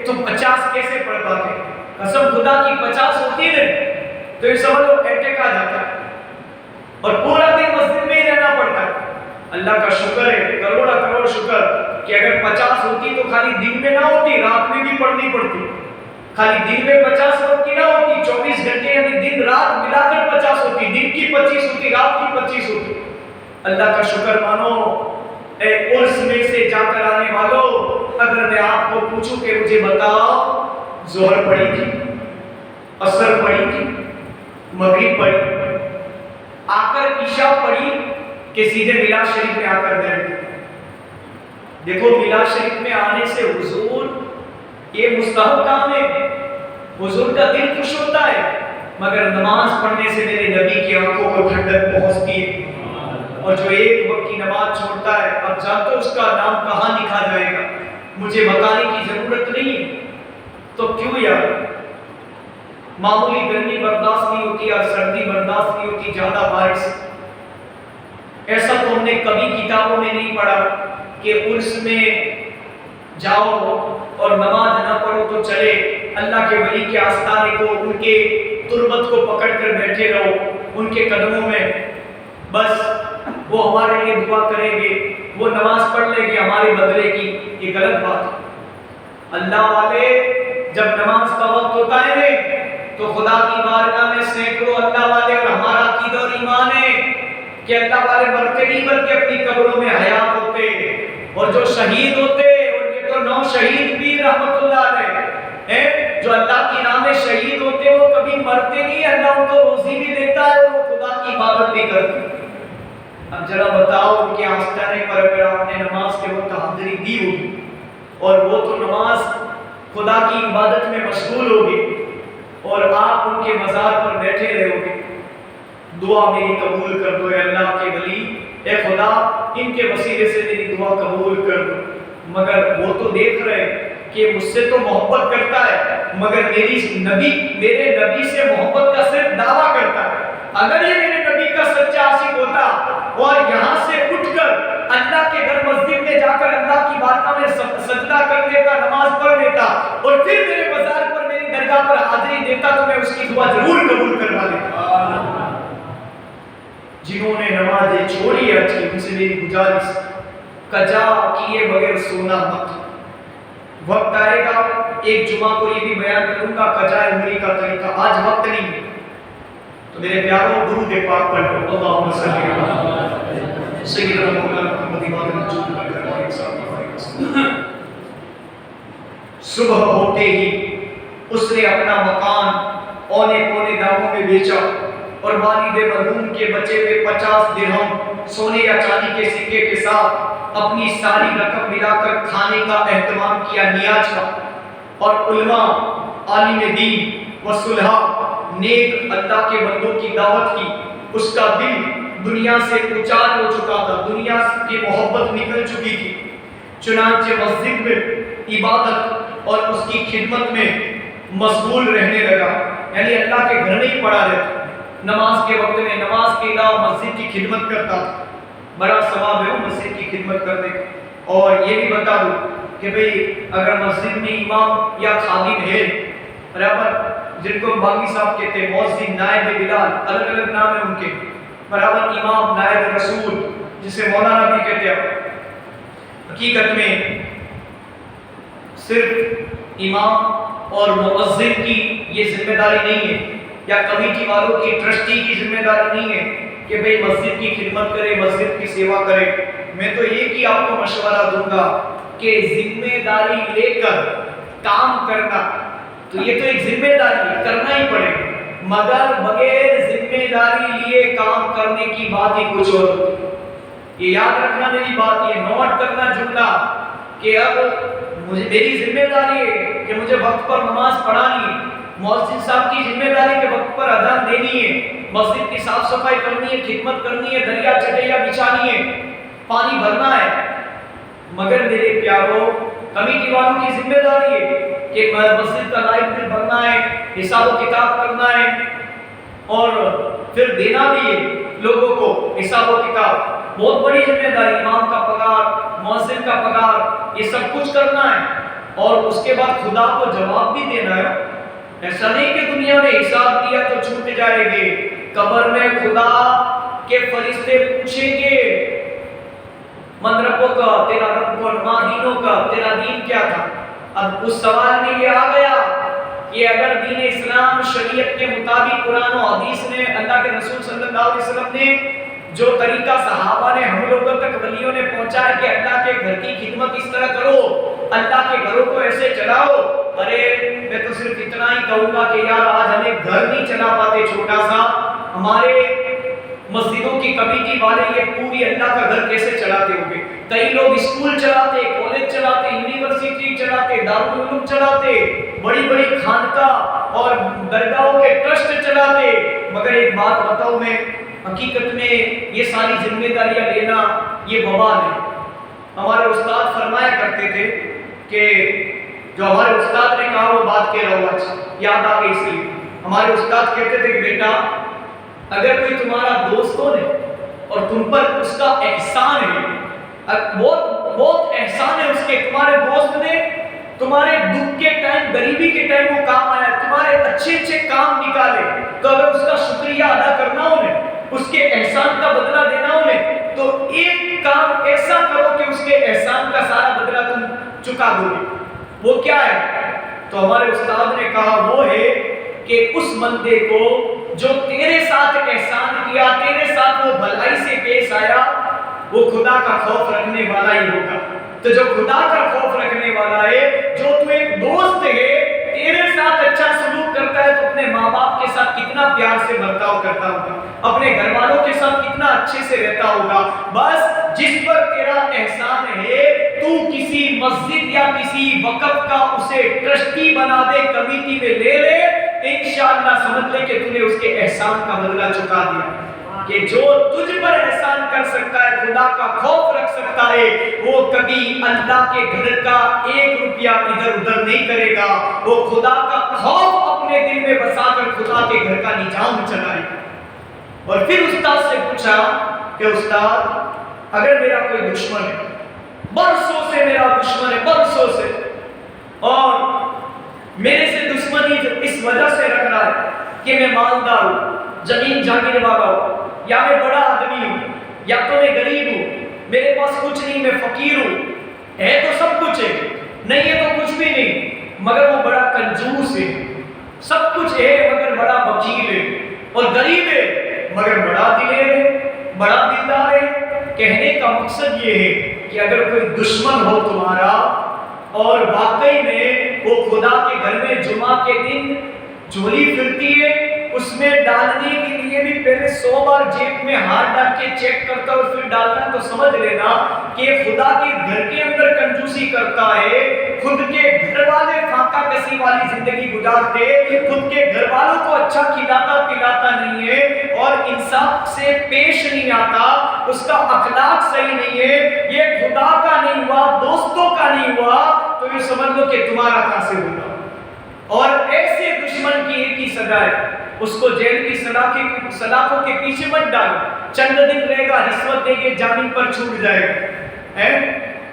تو 50 کیسے پڑھ پاتے؟ قسم خدا کی 50 ہوتی ہے تو یہ سمجھ لو اٹیک آ جاتا ہے اور پورا دن مسجد میں ہی رہنا پڑتا ہے۔ اللہ کا شکر ہے، کروڑا کروڑ شکر کہ اگر 50 ہوتی تو خالی دن میں نہ ہوتی، رات میں بھی پڑھنی پڑتی، خالی دن میں 50 وقت کی نہ ہوتی، 24 گھنٹے یعنی دن رات ملا کر 50 ہوتی، دن کی 25 ہوتی، رات کی 25 ہوتی۔ اللہ کا شکر مانو اے عرس میں سے جا کر آنے والوں، اگر میں آپ کو پوچھوں کہ مجھے بتاؤ ظہر پڑھی تھی، عصر پڑھی تھی، مغرب پڑھی، آ کر عشاء پڑھی کہ سیدھے میلاد شریف میں آ کر گئے؟ دیکھو میلاد شریف میں آنے سے حضور یہ مستحب کام ہے، حضور کا دل خوش ہوتا ہے، مگر نماز پڑھنے سے میرے نبی کی آنکھوں کو ٹھنڈک پہنچتی ہے، اور جو ایک وقت کی نماز چھوڑتا ہے اب جانتے اس کا نام کہاں لکھا جائے گا، مجھے بتانے کی ضرورت نہیں ہے۔ تو کیوں یار معمولی گرمی برداشت نہیں ہوتی اور سردی برداشت نہیں ہوتی، زیادہ بارش، ایسا تو ہم نے کبھی کتابوں میں نہیں پڑھا کہ عرس میں جاؤ اور نماز نہ پڑھو تو چلے، اللہ کے ولی کے آستانے کو، ان کے تربت کو پکڑ کر بیٹھے رہو ان کے قدموں میں، بس وہ ہمارے لیے دعا کریں گے، وہ نماز پڑھ لیں گے ہمارے بدلے کی، یہ غلط بات ہے۔ اللہ والے جب نماز کا وقت ہوتا ہے تو خدا کی بارگاہ میں سینکڑوں اللہ والے، اور ہمارا عقیدہ اور ایمان ہے کہ اللہ والے مرتے نہیں بلکہ اپنی قبروں میں حیات ہوتے، اور جو شہید ہوتے، اور یہ تو 9 شہید بھی رحمت اللہ علیہ جو اللہ کی راہ میں شہید ہوتے وہ کبھی مرتے نہیں، اللہ ان کو روزی بھی دیتا ہے اور وہ خدا کی عبادت بھی کرتے۔ اب ذرا بتاؤ ان کے آستانے پر اگر آپ نے نماز کے وقت حاضری دی ہوگی اور وہ تو نماز خدا کی عبادت میں مشغول ہوگی، اور آپ ان کے مزار پر بیٹھے رہو گے، دعا میری قبول کر دو اے اللہ کے ولی، اے خدا ان کے وسیلے سے میری دعا قبول کر دو۔ مگر وہ تو دیکھ رہے کہ مجھ سے تو محبت کرتا ہے، مگر میرے نبی سے محبت کا صرف دعویٰ کرتا ہے۔ اگر یہ میرے نبی کا سچا عاشق ہوتا اور یہاں سے اٹھ کر اللہ کے گھر مسجد میں جا کر اللہ کی بارگاہ میں سجدہ کر لیتا، نماز پڑھ لیتا اور پھر میرے مزار پر میری درگاہ پر حاضری دیتا تو میں اس کی دعا ضرور قبول کروا لیتا۔ جنہوں نے نمازیں چھوڑی ہے اچھی، ان سے میری گزارش قضا کیے بغیر سونا مت۔ وقت آئے گا ایک جمعہ کو یہ بھی بیان کروں گا قضا عمری کا طریقہ، آج وقت نہیں ہے تو میرے پیاروں درود پاک پڑھ لو، اللہم صلی علی سیدنا مولانا محمد صبح ہوتے ہی اس نے اپنا مکان اونے پونے داموں میں بیچا اور والد مرحوم کے بچے ہوئے 50 درہم سونے یا چاندی کے سکے کے ساتھ اپنی ساری رقم ملا کر کھانے کا اہتمام کیا نیاز کا، اور علماء، عالم دین و صلحاء، نیک اللہ کے بندوں کی دعوت کی۔ اس کا دل دنیا سے اچار ہو چکا تھا، دنیا کی محبت نکل چکی تھی، چنانچہ مسجد میں عبادت اور اس کی خدمت میں مشغول رہنے لگا، یعنی اللہ کے گھر میں ہی پڑا رہتا، نماز کے وقت میں نماز کے علاوہ مسجد کی خدمت کرتا تھا۔ بڑا ثواب ہے مسجد کی خدمت کرنے کا۔ اور یہ بھی بتا دوں کہ بھئی اگر مسجد میں امام یا خادم ہے برابر، جن کو باغی صاحب کہتے ہیں، مؤذن، نائب بلال، الگ الگ نام ہے ان کے، برابر امام، نائب رسول، جسے مولانا بھی کہتے ہیں، حقیقت میں صرف امام اور مؤذن کی یہ ذمہ داری نہیں ہے، یا کمیٹی والوں کی، ٹرسٹی کی ذمہ داری نہیں ہے کہ بھئی مسجد کی خدمت کرے، مسجد کی سیوا کرے۔ میں تو ایک ہی آپ کو مشورہ دوں گا کہ ذمہ داری لے کر کام کرنا، تو یہ تو ایک ذمہ داری ہے، کرنا ہی پڑے، مگر بغیر ذمہ داری لیے کام کرنے کی بات ہی کچھ اور ہوتی ہے۔ یہ یاد رکھنا میری بات، یہ نوٹ کرنا جملہ کہ اب میری ذمہ داری ہے کہ مجھے وقت پر نماز پڑھانی ہے، مؤذن صاحب کی ذمہ داری کہ وقت پر اذان دینی ہے، مسجد کی صاف صفائی کرنی ہے، خدمت کرنی ہے، دریا چٹیا بچھانی ہے، پانی بھرنا ہے۔ مگر میرے پیاروں، کمیٹی والوں کی ذمہ داری ہے کہ مسجد کا لائٹ بل بھرنا ہے، حساب و کتاب کرنا ہے، اور پھر دینا بھی ہے لوگوں کو حساب و کتاب۔ بہت بڑی ذمہ داری، امام کا پگار، مؤذن کا پگار، یہ سب کچھ کرنا ہے، اور اس کے بعد خدا کو جواب بھی دینا ہے۔ ایسا نہیں کہ دنیا میں حساب دیا تو چھوٹ جائے گے، قبر میں خدا کے فرشتے پوچھیں گے من ربوں کا، تیرا رب کون، ماں دینوں کا، تیرا دین کیا تھا۔ اب اس سوال میں یہ آ گیا کہ اگر دین اسلام شریعت کے مطابق قرآن و حدیث نے، اللہ کے رسول صلی اللہ علیہ وسلم نے جو طریقہ صحابہ نے ہم لوگوں تک ولیوں نے پہنچایا کہ اللہ کے گھر کی خدمت اس طرح کرو، اللہ کے گھروں کو ایسے چلاؤ، ارے میں تو صرف اتنا ہی کہوں گا کہ یار آج ہمیں گھر نہیں چلا پاتے چھوٹا سا، ہمارے مسجدوں کی کمیٹی والے یہ پوری اللہ کا گھر کیسے چلاتے ہوں گے؟ کئی لوگ اسکول چلاتے، کالج چلاتے، یونیورسٹی چلاتے، دارالعلوم چلاتے، بڑی بڑی خانقاہ اور درگاہوں کے ٹرسٹ چلاتے، مگر ایک بات بتاؤں میں، حقیقت میں یہ ساری ذمہ داریاں لینا یہ وبال ہے۔ ہمارے استاد فرمایا کرتے تھے کہ جو ہمارے استاد نے کہا وہ بات کہہ رہا ہوں، آج یاد آ گئی، اس لیے ہمارے استاد کہتے تھے کہ بیٹا اگر کوئی تمہارا دوست ہو نے اور تم پر اس کا احسان ہے، بہت احسان ہے اس کے، تمہارے دوست نے تمہارے دکھ کے ٹائم، غریبی کے ٹائم وہ کام آیا، تمہارے اچھے اچھے کام نکالے، تو اگر اس کا شکریہ ادا کرنا ہو نے، اس کے احسان کا بدلہ دینا ہو نے، تو ایک کام ایسا کرو کہ اس کے احسان کا سارا بدلہ تم چکا دو گے۔ وہ کیا ہے؟ تو ہمارے استاد نے کہا وہ ہے کہ اس بندے کو جو تیرے ساتھ احسان کیا، تیرے ساتھ وہ بھلائی سے پیش آیا، وہ خدا کا خوف رکھنے والا ہی ہوگا۔ تو جو خدا کا خوف رکھنے والا ہے، جو تو ایک دوست ہے، تیرے ساتھ اچھا سلوک کرتا ہے، تو اپنے ماں باپ کے ساتھ کتنا پیار سے برتاؤ کرتا ہوگا، اپنے گھر والوں کے ساتھ کتنا اچھے سے رہتا ہوگا۔ بس جس پر تیرا احسان ہے، تو کسی مسجد یا کسی وقف کا اسے ٹرسٹی بنا دے، کمیٹی میں لے لے، انشاءاللہ سمجھ لے کہ تو نے اس کے احسان کا بدلہ چکا دیا. کہ جو تجھ پر احسان کر سکتا ہے، خدا کا خوف رکھ سکتا ہے، وہ کبھی اللہ کے گھر کا 1 روپیہ ادھر ادھر نہیں کرے گا. وہ خدا کا خوف اپنے دل میں بسا کر خدا کے گھر کا نظام چلائے. اور پھر استاد سے پوچھا کہ استاد اگر میرا کوئی دشمن ہے، برسوں سے میرا دشمن ہے، برسوں سے، اور میرے سے دشمنی اس وجہ سے رکھ رہا ہے کہ میں مالدار ہوں، زمین جاگیر والا ہوں، یا میں بڑا آدمی ہوں، یا تو میں غریب ہوں، میرے پاس کچھ نہیں، میں فقیر ہوں، ہے تو سب کچھ ہے، نہیں ہے تو کچھ بھی نہیں، مگر وہ بڑا کنجوس ہے، سب کچھ ہے مگر بڑا بخیل ہے، اور غریب ہے مگر بڑا دلیر ہے، بڑا دلدار ہے. کہنے کا مقصد یہ ہے کہ اگر کوئی دشمن ہو تمہارا اور واقعی میں وہ خدا کے گھر میں جمعہ کے دن جھولی پھرتی ہے، اس میں ڈالنے کے لیے بھی پہلے 100 بار جیب میں ہاتھ ڈال کے چیک کرتا اور پھر ڈالتا، تو سمجھ لینا کہ خدا کے گھر کے اندر کنجوسی کرتا ہے. خود کے گھر والے فاقہ کسی والی زندگی گزارتے، خود کے گھر والوں کو اچھا کھلاتا پلاتا نہیں ہے، اور انصاف سے پیش نہیں آتا، اس کا اخلاق صحیح نہیں ہے، یہ خدا کا نہیں ہوا، دوستوں کا نہیں ہوا، تو یہ سمجھ لو کہ تمہارا کہاں سے ہوگا. اور ایسے دشمن کی ایک ہی سزا ہے، اس کو جیل کی سلاخوں کے پیچھے مت ڈالو، چند دن رہے گا، رشوت دے کے جامن پر چھوٹ جائے گا.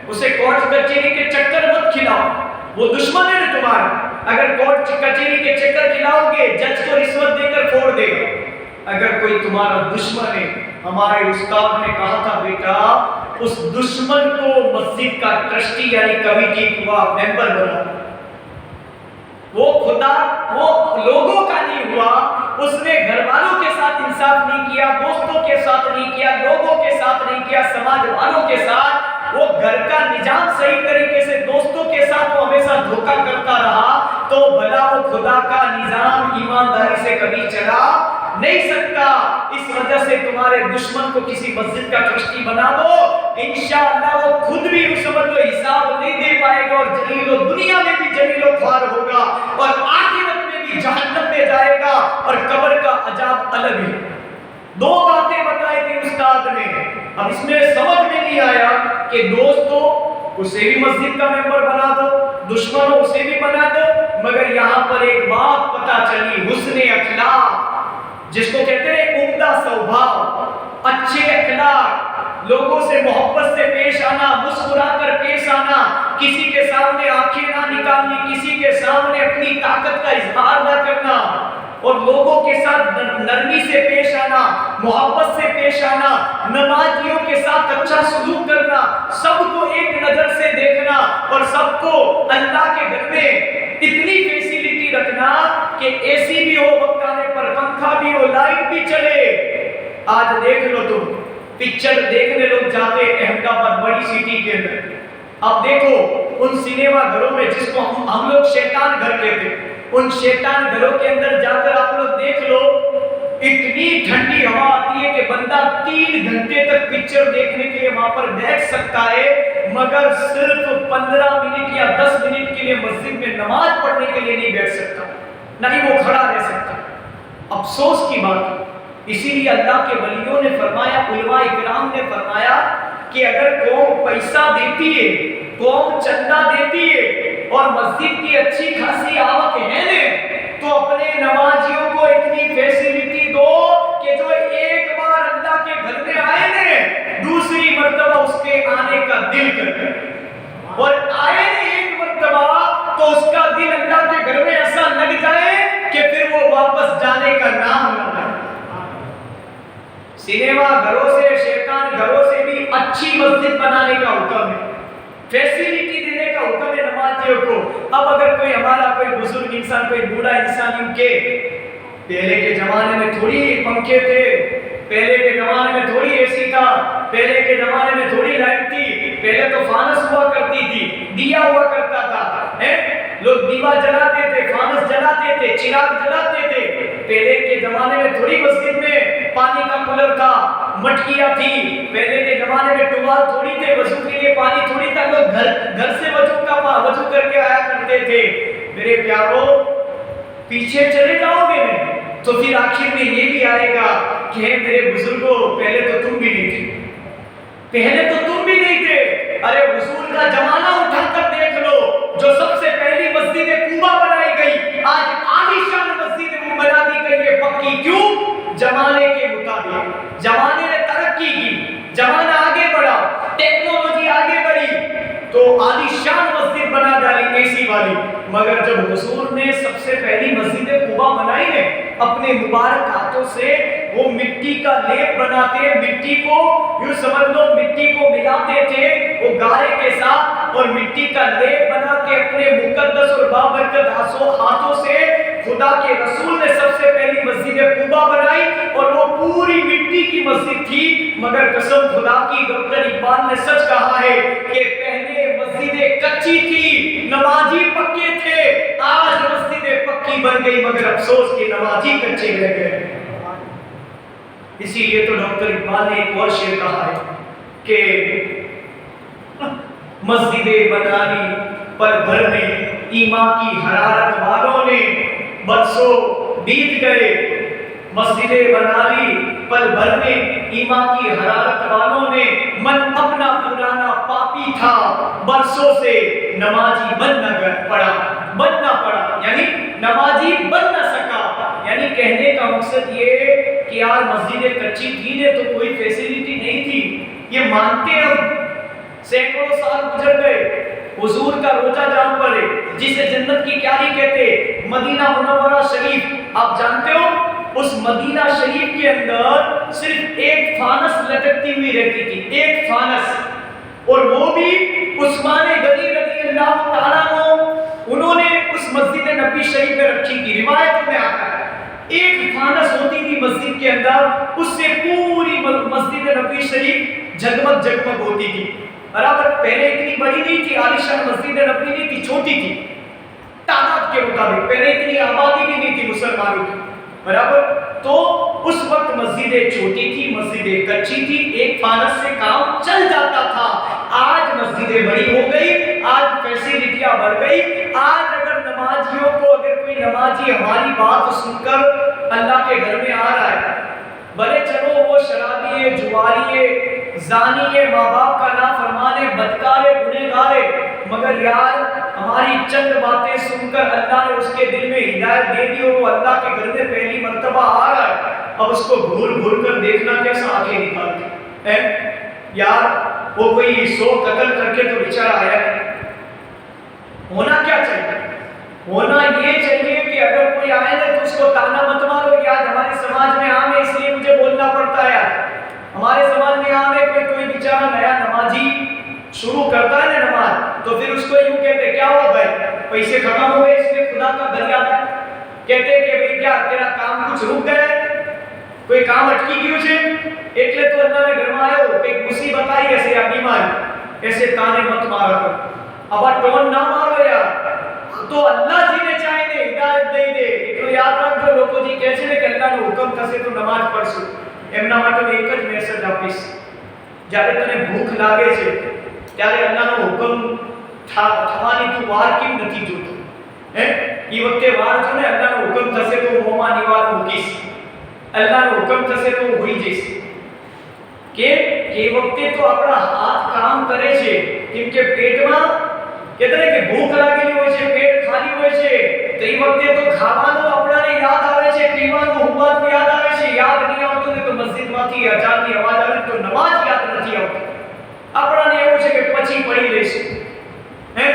اسے کورٹ کچہری کے چکر مت کھلاؤ، وہ دشمن ہے نا تمہارا. اگر کورٹ کچہری کے چکر کھلاؤ گے، جج کو رشوت دے کر پھوڑ دے گا. اگر کوئی تمہارا دشمن ہے، ہمارے استاد نے کہا تھا بیٹا اس دشمن کو مسجد کا ٹرسٹی یعنی کمیٹی کا ممبر بنا. وہ خدا وہ لوگوں کا نہیں ہوا، اس نے گھر والوں کے ساتھ انصاف نہیں کیا، دوستوں کے ساتھ نہیں کیا، لوگوں کے ساتھ نہیں کیا، سماج والوں کے ساتھ. وہ گھر کا نظام صحیح طریقے سے دوستوں کے ساتھ وہ ہمیشہ دھوکہ کرتا رہا، تو بھلا وہ خدا کا نظام ایمانداری سے کبھی چلا نہیں سکتا. اس وجہ سے تمہارے دشمن کو کسی مسجد کا ٹرسٹی بنا دو، انشاءاللہ وہ خود بھی اس وقت تو حساب نہیں دے پائے گا، اور جلیل و دنیا میں بھی جلیل و خوار ہوگا، اور آخرت میں بھی جہنم میں جائے گا، اور قبر کا عذاب الگ ہے. 2 باتیں بتائی تھی استاد نے. اب اس میں سمجھ میں نہیں آیا کہ دوستو اسے بھی مسجد کا ممبر بنا دو، دشمنوں اسے بھی بنا دو، مگر یہاں پر ایک بات پتہ چلی، حسن اخلاق، جس کو کہتے ہیں عمدہ سوبھاؤ، اچھے اخلاق، لوگوں سے محبت سے پیش آنا، مسکرا کر پیش آنا، کسی کے سامنے آنکھیں نہ نکالنی، کسی کے سامنے اپنی طاقت کا اظہار نہ کرنا، اور لوگوں کے ساتھ نرمی سے پیش آنا، محبت سے پیش آنا، نمازیوں کے ساتھ اچھا سلوک کرنا، سب کو ایک نظر سے دیکھنا، اور سب کو اللہ کے گھر میں اتنی فیسیلیٹی رکھنا کہ اے سی بھی ہو، وقت آنے پر پنکھا بھی ہو، لائٹ بھی چلے. آج دیکھ لو تم پکچر دیکھنے لوگ جاتے احمد آباد بڑی سٹی کے اندر، اب دیکھو ان سنیما گھروں میں جس کو ہم لوگ شیطان گھر کہتے ہیں، ان شیطان گھروں کے اندر جا کر آپ لوگ دیکھ لو، اتنی ٹھنڈی ہوا آتی ہے کہ بندہ 3 گھنٹے تک پکچر دیکھنے کے لیے وہاں پر بیٹھ سکتا ہے، مگر صرف 15 منٹ یا 10 منٹ کے لیے مسجد میں نماز پڑھنے کے لیے نہیں بیٹھ سکتا، نہ ہی وہ کھڑا رہ سکتا. افسوس کی بات. اسی لیے اللہ کے ولیوں نے فرمایا، علماء اکرام نے فرمایا کہ اگر قوم پیسہ دیتی ہے، قوم چندہ دیتی ہے، اور مسجد کی اچھی خاصی آمد ہے تو اپنے نمازیوں کو اتنی فیسیلیٹی دو کہ جو ایک بار اللہ کے گھر میں آئے نے، دوسری مرتبہ اس کے آنے کا دل کرے، اور آئے نے ایک مرتبہ تو اس کا دل اللہ کے گھر میں ایسا لگ جائے کہ پھر وہ واپس جانے کا نام نہ لے. سینما گھروں سے، شیطان گھروں سے بھی اچھی مسجد بنانے کا حکم ہے، فیسیلیٹی دینے کا حکم ہے نمازیوں کو. اب اگر کوئی ہمارا کوئی بزرگ انسان، کوئی بوڑھا انسان یوں کہ پہلے کے زمانے میں تھوڑی پنکھے تھے، پہلے کے زمانے میں تھوڑی اے سی تھا، پہلے کے زمانے میں تھوڑی لائٹ تھی، پہلے تو فانس ہوا کرتی تھی، دیا ہوا کرتا تھا، لوگ دیوا جلاتے تھے، فانس جلاتے تھے، چراغ جلاتے تھے. پہلے کے زمانے میں تھوڑی مسجد میں پانی کا کولر تھا، مٹکیاں تھی، پہلے کے زمانے میں ٹوال تھوڑی تھے، وضو کے لیے پانی تھوڑی تھا، لوگ گھر سے وضو کر کے آیا کرتے تھے. میرے پیارو، پیچھے چلے جاؤ گے نہیں تو پھر آخر میں یہ بھی آئے گا کہ میرے بزرگوں پہلے تو تم بھی نہیں تھے، پہلے تو تم بھی نہیں تھے۔ ارے حضور کا زمانہ اٹھا کر دیکھ لو، جو سب سے پہلی مسجد قباء بنائی گئی آج عالیشان مسجد بنا دی گئی ہے پکی، کیوں؟ زمانے کے مطابق۔ زمانے نے ترقی کی، زمانہ آگے بڑھا، ٹیکنالوجی آگے بڑھی تو عالیشان مسجد بنا ڈالی اے سی والی۔ مگر جب حضور نے سب سے پہلی مسجد قباء بنائی ہے اپنے مبارک ہاتھوں سے، وہ مٹی کا لیپ بناتے، مٹی کو یوں سمجھ لو مٹی کو ملاتے تھے وہ گارے کے ساتھ، اور مٹی کا لیپ بنا کے اپنے مقدس اور بابرکت ہاتھوں سے خدا کے رسول نے سب سے پہلی مسجد قباء بنائی، اور وہ پوری مٹی کی مسجد تھی۔ مگر قسم خدا کی ڈاکٹر اقبال نے سچ کہا ہے کہ پہلے مسجدیں کچی تھی، نمازی پکے تھے، آج مسجدیں پکی بن گئی مگر افسوس کہ نمازی کچے رہ گئے۔ اسی لیے تو ڈاکٹر اقبال نے ایک اور شعر کہا ہے کہ مسجدیں بنا لی پل بھر میں ایمان کی حرارت والوں نے، برسوں بیت گئے، مسجدیں بنا لی پل بھر میں ایمان کی حرارت والوں نے، من اپنا پرانا پاپی تھا برسوں سے نمازی بن نہ پڑا، یعنی نمازی بن نہ سکا۔ یعنی کہنے کا مقصد یہ کہ یار مسجدیں کچی تھی نے تو کوئی فیسیلیٹی نہیں تھی، یہ مانتے ہم، سینکڑوں سال گزر گئے، حضور کا روزہ جان پڑے جسے جنت کی کیاری کہتے، مدینہ منورہ شریف، آپ جانتے ہو اس مدینہ شریف کے اندر صرف ایک فانس لٹکتی ہوئی رہتی تھی، ایک فانس، اور وہ بھی عثمان غنی رضی اللہ تعالیٰ عنہ انہوں نے اس مسجد نبی شریف میں رکھی تھی۔ روایتوں میں آتا ہے ایک فانس ہوتی تھی مسجد کے اندر، اس سے پوری مسجد نبی شریف جگمگ ہوتی تھی۔ برابر پہلے اتنی بڑی نہیں تھی، عالیشان مسجد نبی نہیں تھی، چھوٹی تھی تعداد کے مطابق، پہلے اتنی آبادی بھی نہیں تھی مسلمانوں کی، برابر۔ تو اس وقت مسجدیں چھوٹی تھی، مسجدیں کچی تھی، ایک فانس سے کام چل جاتا تھا۔ آج مسجدیں بڑی ہو گئی، آج فیسیلیٹیاں بڑھ گئی، آج اگر نمازیوں کو، اگر کوئی نمازی ہماری بات سن کر اللہ کے گھر میں آ رہا ہے، بھلے چلو وہ شرابی ہے، جواری ہے، زانی ہے، ماں باپ کا نافرمان ہے، بدکار ہے، گنہگار ہے، مگر یار ہماری چند باتیں سن کر اللہ نے اس کے دل میں ہدایت دے دی اور وہ اللہ کے گھر میں پہلی مرتبہ آ رہا ہے، اب اس کو گھور کر دیکھنا کیسا آنکھیں نکالتے ہیں یار؟ وہ کوئی 100 قتل کر کے تو بیچارہ آیا ہے۔ ہونا کیا چاہیے؟ ہونا یہ چاہیے کہ اگر کوئی آئے نا تو اس کو تانا مت مارو کہ آج ہمارے سماج میں عام ہے اس لیے مجھے بولنا پڑتا ہے، ہمارے سماج میں عام ہے کوئی بیچارہ نیا نمازی شروع کرتا ہے نا نماز تو پھر اس کو یوں کہتے کیا ہوا بھائی پیسے ختم ہو گئے اس لیے خدا کا گھر یاد ہے، کہتے کہ بھئی کیا تیرا کام کچھ رک گیا ہے، کوئی کام اٹکی کیوں چھے ایکلے تو اللہ نے گھر میں آئے ہو، ایک مصیبت آئی ایسے یا بیماری، ایسے تانے مت مارا کر، اب ٹون نہ مارو یار، تو اللہ جی نے چاہے دے ہدایت دے دے، تو یاد رکھ جو لوگوں جی کہتے ہیں کہ اللہ نے حکم کسے تو نماز پڑھ سو، એમના માટે એક જ મેસેજ આપીશ, જ્યારે તને ભૂખ લાગે છે ત્યારે અલ્લાહનો હુકમ થવાની તું વાર કેમ નથી જોતો? હે એ વખતે વાર જો ને અલ્લાહનો હુકમ થશે તો મોંમાં નિવાલ મૂકીશ, અલ્લાહનો હુકમ થશે તો હું હોઈ જઈશ, કે એ વખતે તો આપણા હાથ કામ કરે છે, કેમ કે પેટમાં કહેતા ને કે ભૂખ લાગેલી હોય છે, પેટ ખાલી હોય છે, તો એ વખતે તો ખાવાનું આપણાને યાદ આવે છે, પીવાનું હુંવાનું યાદ આવે છે, યાદ નહીં આવતું ને તો મસ્જિદમાંથી અજાનની અવાજ આવે તો નમાજ યાદ નથી આવતી, આપણાને એવું છે કે પછી પડી લઈશું, હે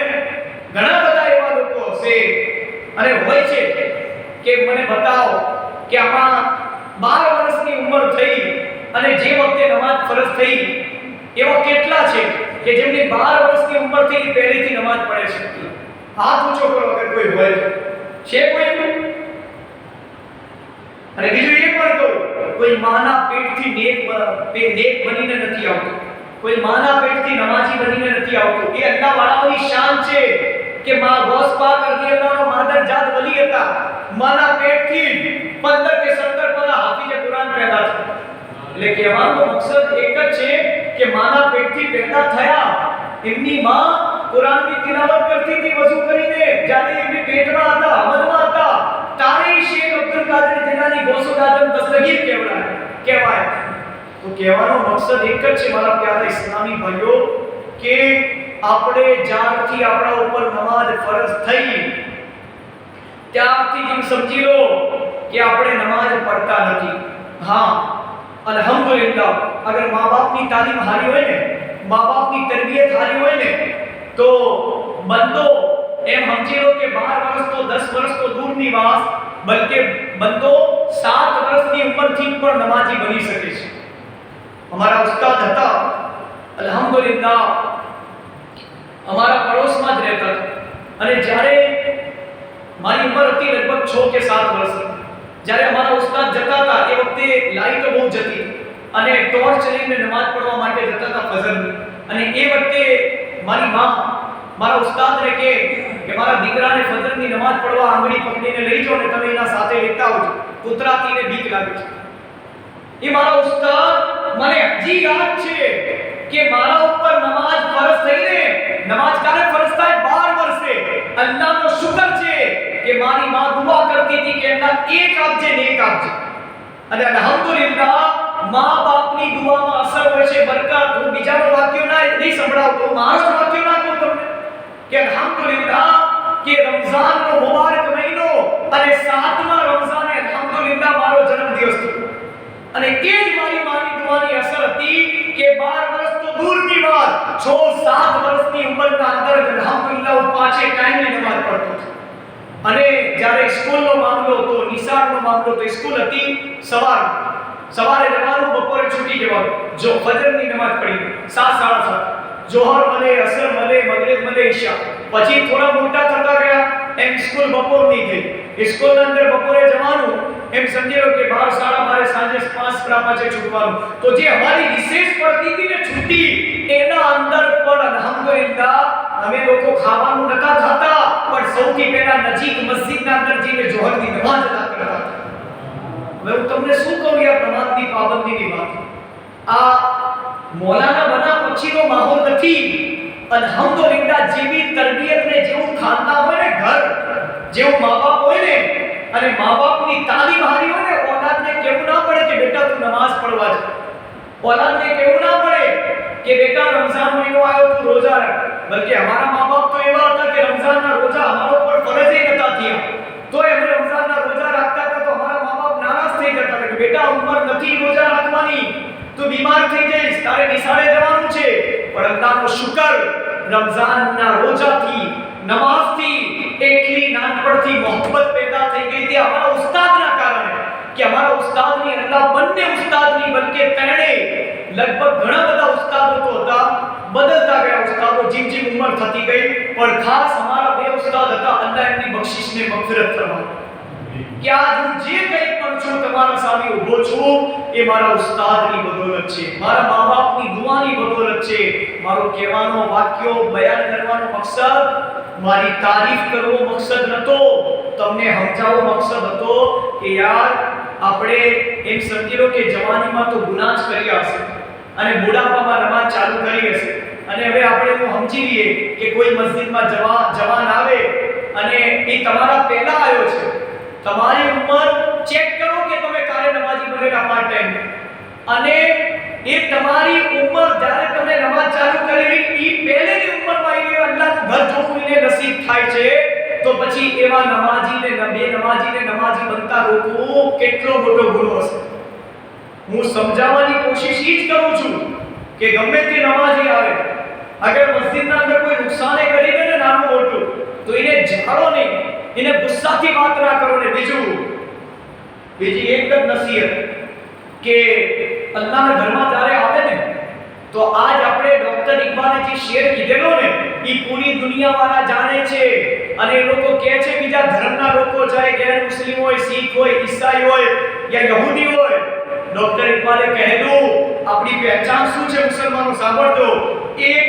ઘણા બધા એવા લોકો છે અને હોય છે કે મને બતાવો કે આમાં 12 વર્ષની ઉંમર થઈ અને જે વખતે નમાજ ફરજ થઈ એવા કેટલા છે કે જેમની 12 વર્ષની ઉંમર થઈ પહેલેથી નમાજ પડે છે? હાથ ઊંચો કરો અગર કોઈ હોય છે કોઈ? અને બીજું એ પણ કહું, કોઈ માના પેટથી નેક બનીને નથી આવતું, કોઈ માના પેટથી નમાજી બનીને નથી આવતું, એ અલ્લાહ વાળાઓની શાન છે કે માં ગૌસ પાક રઝિયલ્લાહુ માદર જાત વલી હતા, માના પેટથી 15 કે 17 પરા હાફિઝે કુરાન પેદા થયા, એટલે કહેવાનો મકસદ એક જ છે કે માના પેટથી પેદા થયા, એમની માં કુરાનની તિલાવત કરતી હતી વઝુ કરીને, જ્યારે એમની પેટમાં હતા, અમલમાં હતા, તારે શેખ અબ્દુલ કાદર જીલાની ગૌસુલ આઝમ દસ્તગીર કહેવાય. તો કહેવાનો મકસદ એક જ છે મારા પ્યારા ઇસ્લામી ભાઈઓ કે આપણે જ્યારથી આપણા ઉપર નમાઝ ફરજ થઈ ત્યારથી જ સમજી લો કે આપણે નમાઝ પડતા નથી. હા, અલ્હમ્દુલિલ્લાહ, અગર મા બાપની તાલીમ હારી હોય ને, મા બાપની તરબિયત હારી હોય ને, તો બંદો એમ સમજી લો કે 12 વર્ષ તો 10 વર્ષ તો દૂરની વાત, બલકે બંદો 7 વર્ષની ઉંમરથી પણ નમાઝી બની શકે છે. અમારા ઉસ્તાદ હતા, અલ્હમ્દુલિલ્લાહ, અમારા પડોશમાં જ રહેતા હતા. અને જ્યારે મારી ઉંમર હતી લગભગ 6 કે 7 વર્ષની, જ્યારે અમારા ઉસ્તાદ જતા હતા એ વખતે લાઈટ બહુ જતી અને ટોર્ચ લઈને નમાઝ પડવા માટે જતા હતા ફજરની. અને એ વખતે મારી માં મારા ઉસ્તાદને કહે કે મારા દીકરાને ફજરની નમાઝ પડવા આંગળી પકડીને લઈ જાઓ ને તમે એના સાથે લેતા આવજો, કૂતરાતીને બીક લાગે છે. એ મારા ઉસ્તાદ મને હજી યાદ છે કે મારા ઉપર નમાઝ ફરજ થઈને, નમાઝ ક્યારે ફરજ થાય? 12 વર્ષે. અલ્લાહનો શુકર છે કે મારી માં દુઆ કરતી હતી કે એમના એક આપજે ને એક આપજે. અને અલ્હમ્દુલિલ્લાહ, માં બાપની દુઆમાં અસર હોય છે, બરકત. હું બીજાનો વાક્યો નહીં સંભળાવતો, મારો જ વાક્યો ના કહું તમને કે અલ્હમ્દુલિલ્લાહ કે રમઝાનનો મુબારક મહિનો અને 7મા રમઝાને અલ્હમ્દુલિલ્લાહ મારો જન્મદિવસ હતો. અને એ જ મારી માની દુઆની અસર હતી કે 12 વર્ષ તો દૂરની વાત, 6-7 વર્ષની ઉંમરના અંદર અલ્હમ્દુલિલ્લાહ હું પાંચે ટાઈમની નમાઝ પડતો હતો. અને જ્યારે સ્કૂલનો મામલો હતો, નિશાળનો મામલો તો સ્કૂલ હતી સવારે જવાનું, બપોરે છૂટી જવાનું. જો ફજરની નમાઝ પડી 7:30, જોહર મળે, અસર મળે, મગરિબ મળે, ઈશા. પછી થોડા મોટા થતા ગયા એમ સ્કૂલ બપોરની થઈ. સ્કૂલના અંદર બપોરે જવાનું, એમ સમજી લો કે 12:30 સાંજે 5:05 છૂટવાનું. તો જે અમારી રિસેસ પડતી હતી ને છૂટી, એના અંદર પણ અલ્હમ્દુલિલ્લાહ અમે લોકો ખાવાનું નતા ખાતા, પણ સૌથી પહેલા નજીક મસ્જિદના અંદર જઈને જોહરની નમાઝ અદા કરતા. હવે હું તમને શું કહું યાર, નમાઝની પાબંદીની વાત. આ મૌલાના બના પછીનો માહોલ નથી. અલ્હમ્દુલિલ્લાહ, જેવી તરબિયત ને જેવું ખાનદાન હોય ને, ઘર જેવું મા બાપ હોય ને, અને મા બાપની તાલીમ હારી હોય ને, ઓલાદને કેવું ના પડે કે બેટા તું નમાઝ પડવા જા. ઓલાદને કેવું ના પડે કે બેટા રમઝાન મહિનો આવ્યો તું રોજા રાખ. બલકે અમારા મા બાપ તો એવા હતા કે રમઝાનના રોજા અમારો પર ફરજ નતા થયા, તો અમે રમઝાનના રોજા રાખતા હતા તો અમારા મા બાપ નારાજ થઈ જતા હતા કે બેટા ઉંમર નથી રોજા રાખવાની, તું બીમાર થઈ જઈશ, તારે નિશાળે જવાનું છે. પણ અલ્લાહનો શુકર, રમઝાનના રોજાથી, નમાઝથી એટલી નાનપણથી મોહબ્બત પેદા થઈ ગઈ હતી અમારા ઉસ્તાદના કારણે કે અમારા ઉસ્તાદની, અલ્લાહ બંને ઉસ્તાદની, બલકે ત્રણે લગભગ ઘણા બધા ઉસ્તાદો તો હતા, બદલતા ગયા ઉસ્તાદો જેમ જેમ ઉંમર થતી ગઈ. પણ ખાસ અમારા બે ઉસ્તાદ હતા, અલ્લાહ એમની બખ્શિશને મગફિરત ફરમાવે કે આજ હું જે કંઈ પણ છું, તમારા સામે ઊભો છું, એ મારા ઉસ્તાદની બદૌલત છે, મારા મા બાપની દુઆની બદૌલત છે. મારો કહેવાનો, વાક્યો બયાન કરવાનો મકસદ મારી તારીફ કરવો મકસદ નતો, તમને સમજાવવો મકસદ હતો કે યાર આપણે એમ સમજી લો કે જવાનીમાં તો ગુનાહ જ કર્યા હશે અને બુઢાપામાં નમાઝ ચાલુ કરી હશે. અને હવે આપણે એવું સમજી લઈએ કે કોઈ મસ્જિદમાં જવાન આવે અને એ તમારા પહેલા આવ્યો છે, તમારી ઉંમર ચેક કરો કે તમે કારે નમાઝી બનેલા પાર્ટ ટાઈમ, અને એ તમારી ઉંમર જ્યારે તમે નમાઝ ચાલુ કરેલી એ પહેલેની ઉંમરમાં એ અલ્લાહનું ઘર જોવું એને નસીબ થાય છે, તો પછી એવા નમાઝીને નમાઝી બનતા રોકવું કેટલો મોટો ગુનો હશે. હું સમજાવવાની કોશિશ એ જ કરું છું કે ગમે તે નમાઝી આવે, અગર મસ્જિદના અંદર કોઈ નુકસાને કરી દે ને નાનું મોટું, તો એને ઝાડો નહીં, એને ગુસ્સાથી વાત ના કરો. ને બીજી એક જ નસીહત કે અલ્લાહના ઘરમાં જ્યારે આવે ને, તો આજ આપણે ડોક્ટર ઇકબાલે જે શેર કીધેલો ને, એ પૂરી દુનિયાવાળા જાણે છે. અને એ લોકો કહે છે બીજા ધર્મના લોકો, ચાહે ગેર મુસ્લિમ હોય, શીખ હોય, ઈસાઈ હોય યા યહૂદી હોય, ડોક્ટર ઇકબાલે કહેલું આપણી પહેચાન શું છે મુસલમાનો, સાંભળજો. એક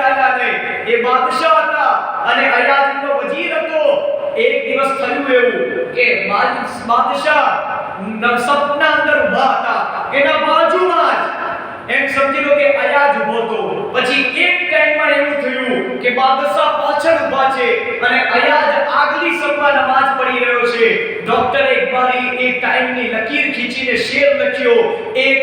તાલા ને, એ બાદશાહ હતા અને અયાજ નો વજીર હતો. એક દિવસ થયું એવું કે બાદશાહ સપના અંદર ઊભા હતા, એના બાજુમાં જ એમ સમજી લો કે અયાજ ઊભો હતો. પછી એક ટાઈમમાં એવું થયું કે બાદશાહ પાછળ ઊભા છે અને અયાજ આગલી સફમાં નમાઝ પઢી રહ્યો છે. ડોક્ટર એક બારી એક ટાઈમની લકીર ખીંચીને શેર લખ્યો, એક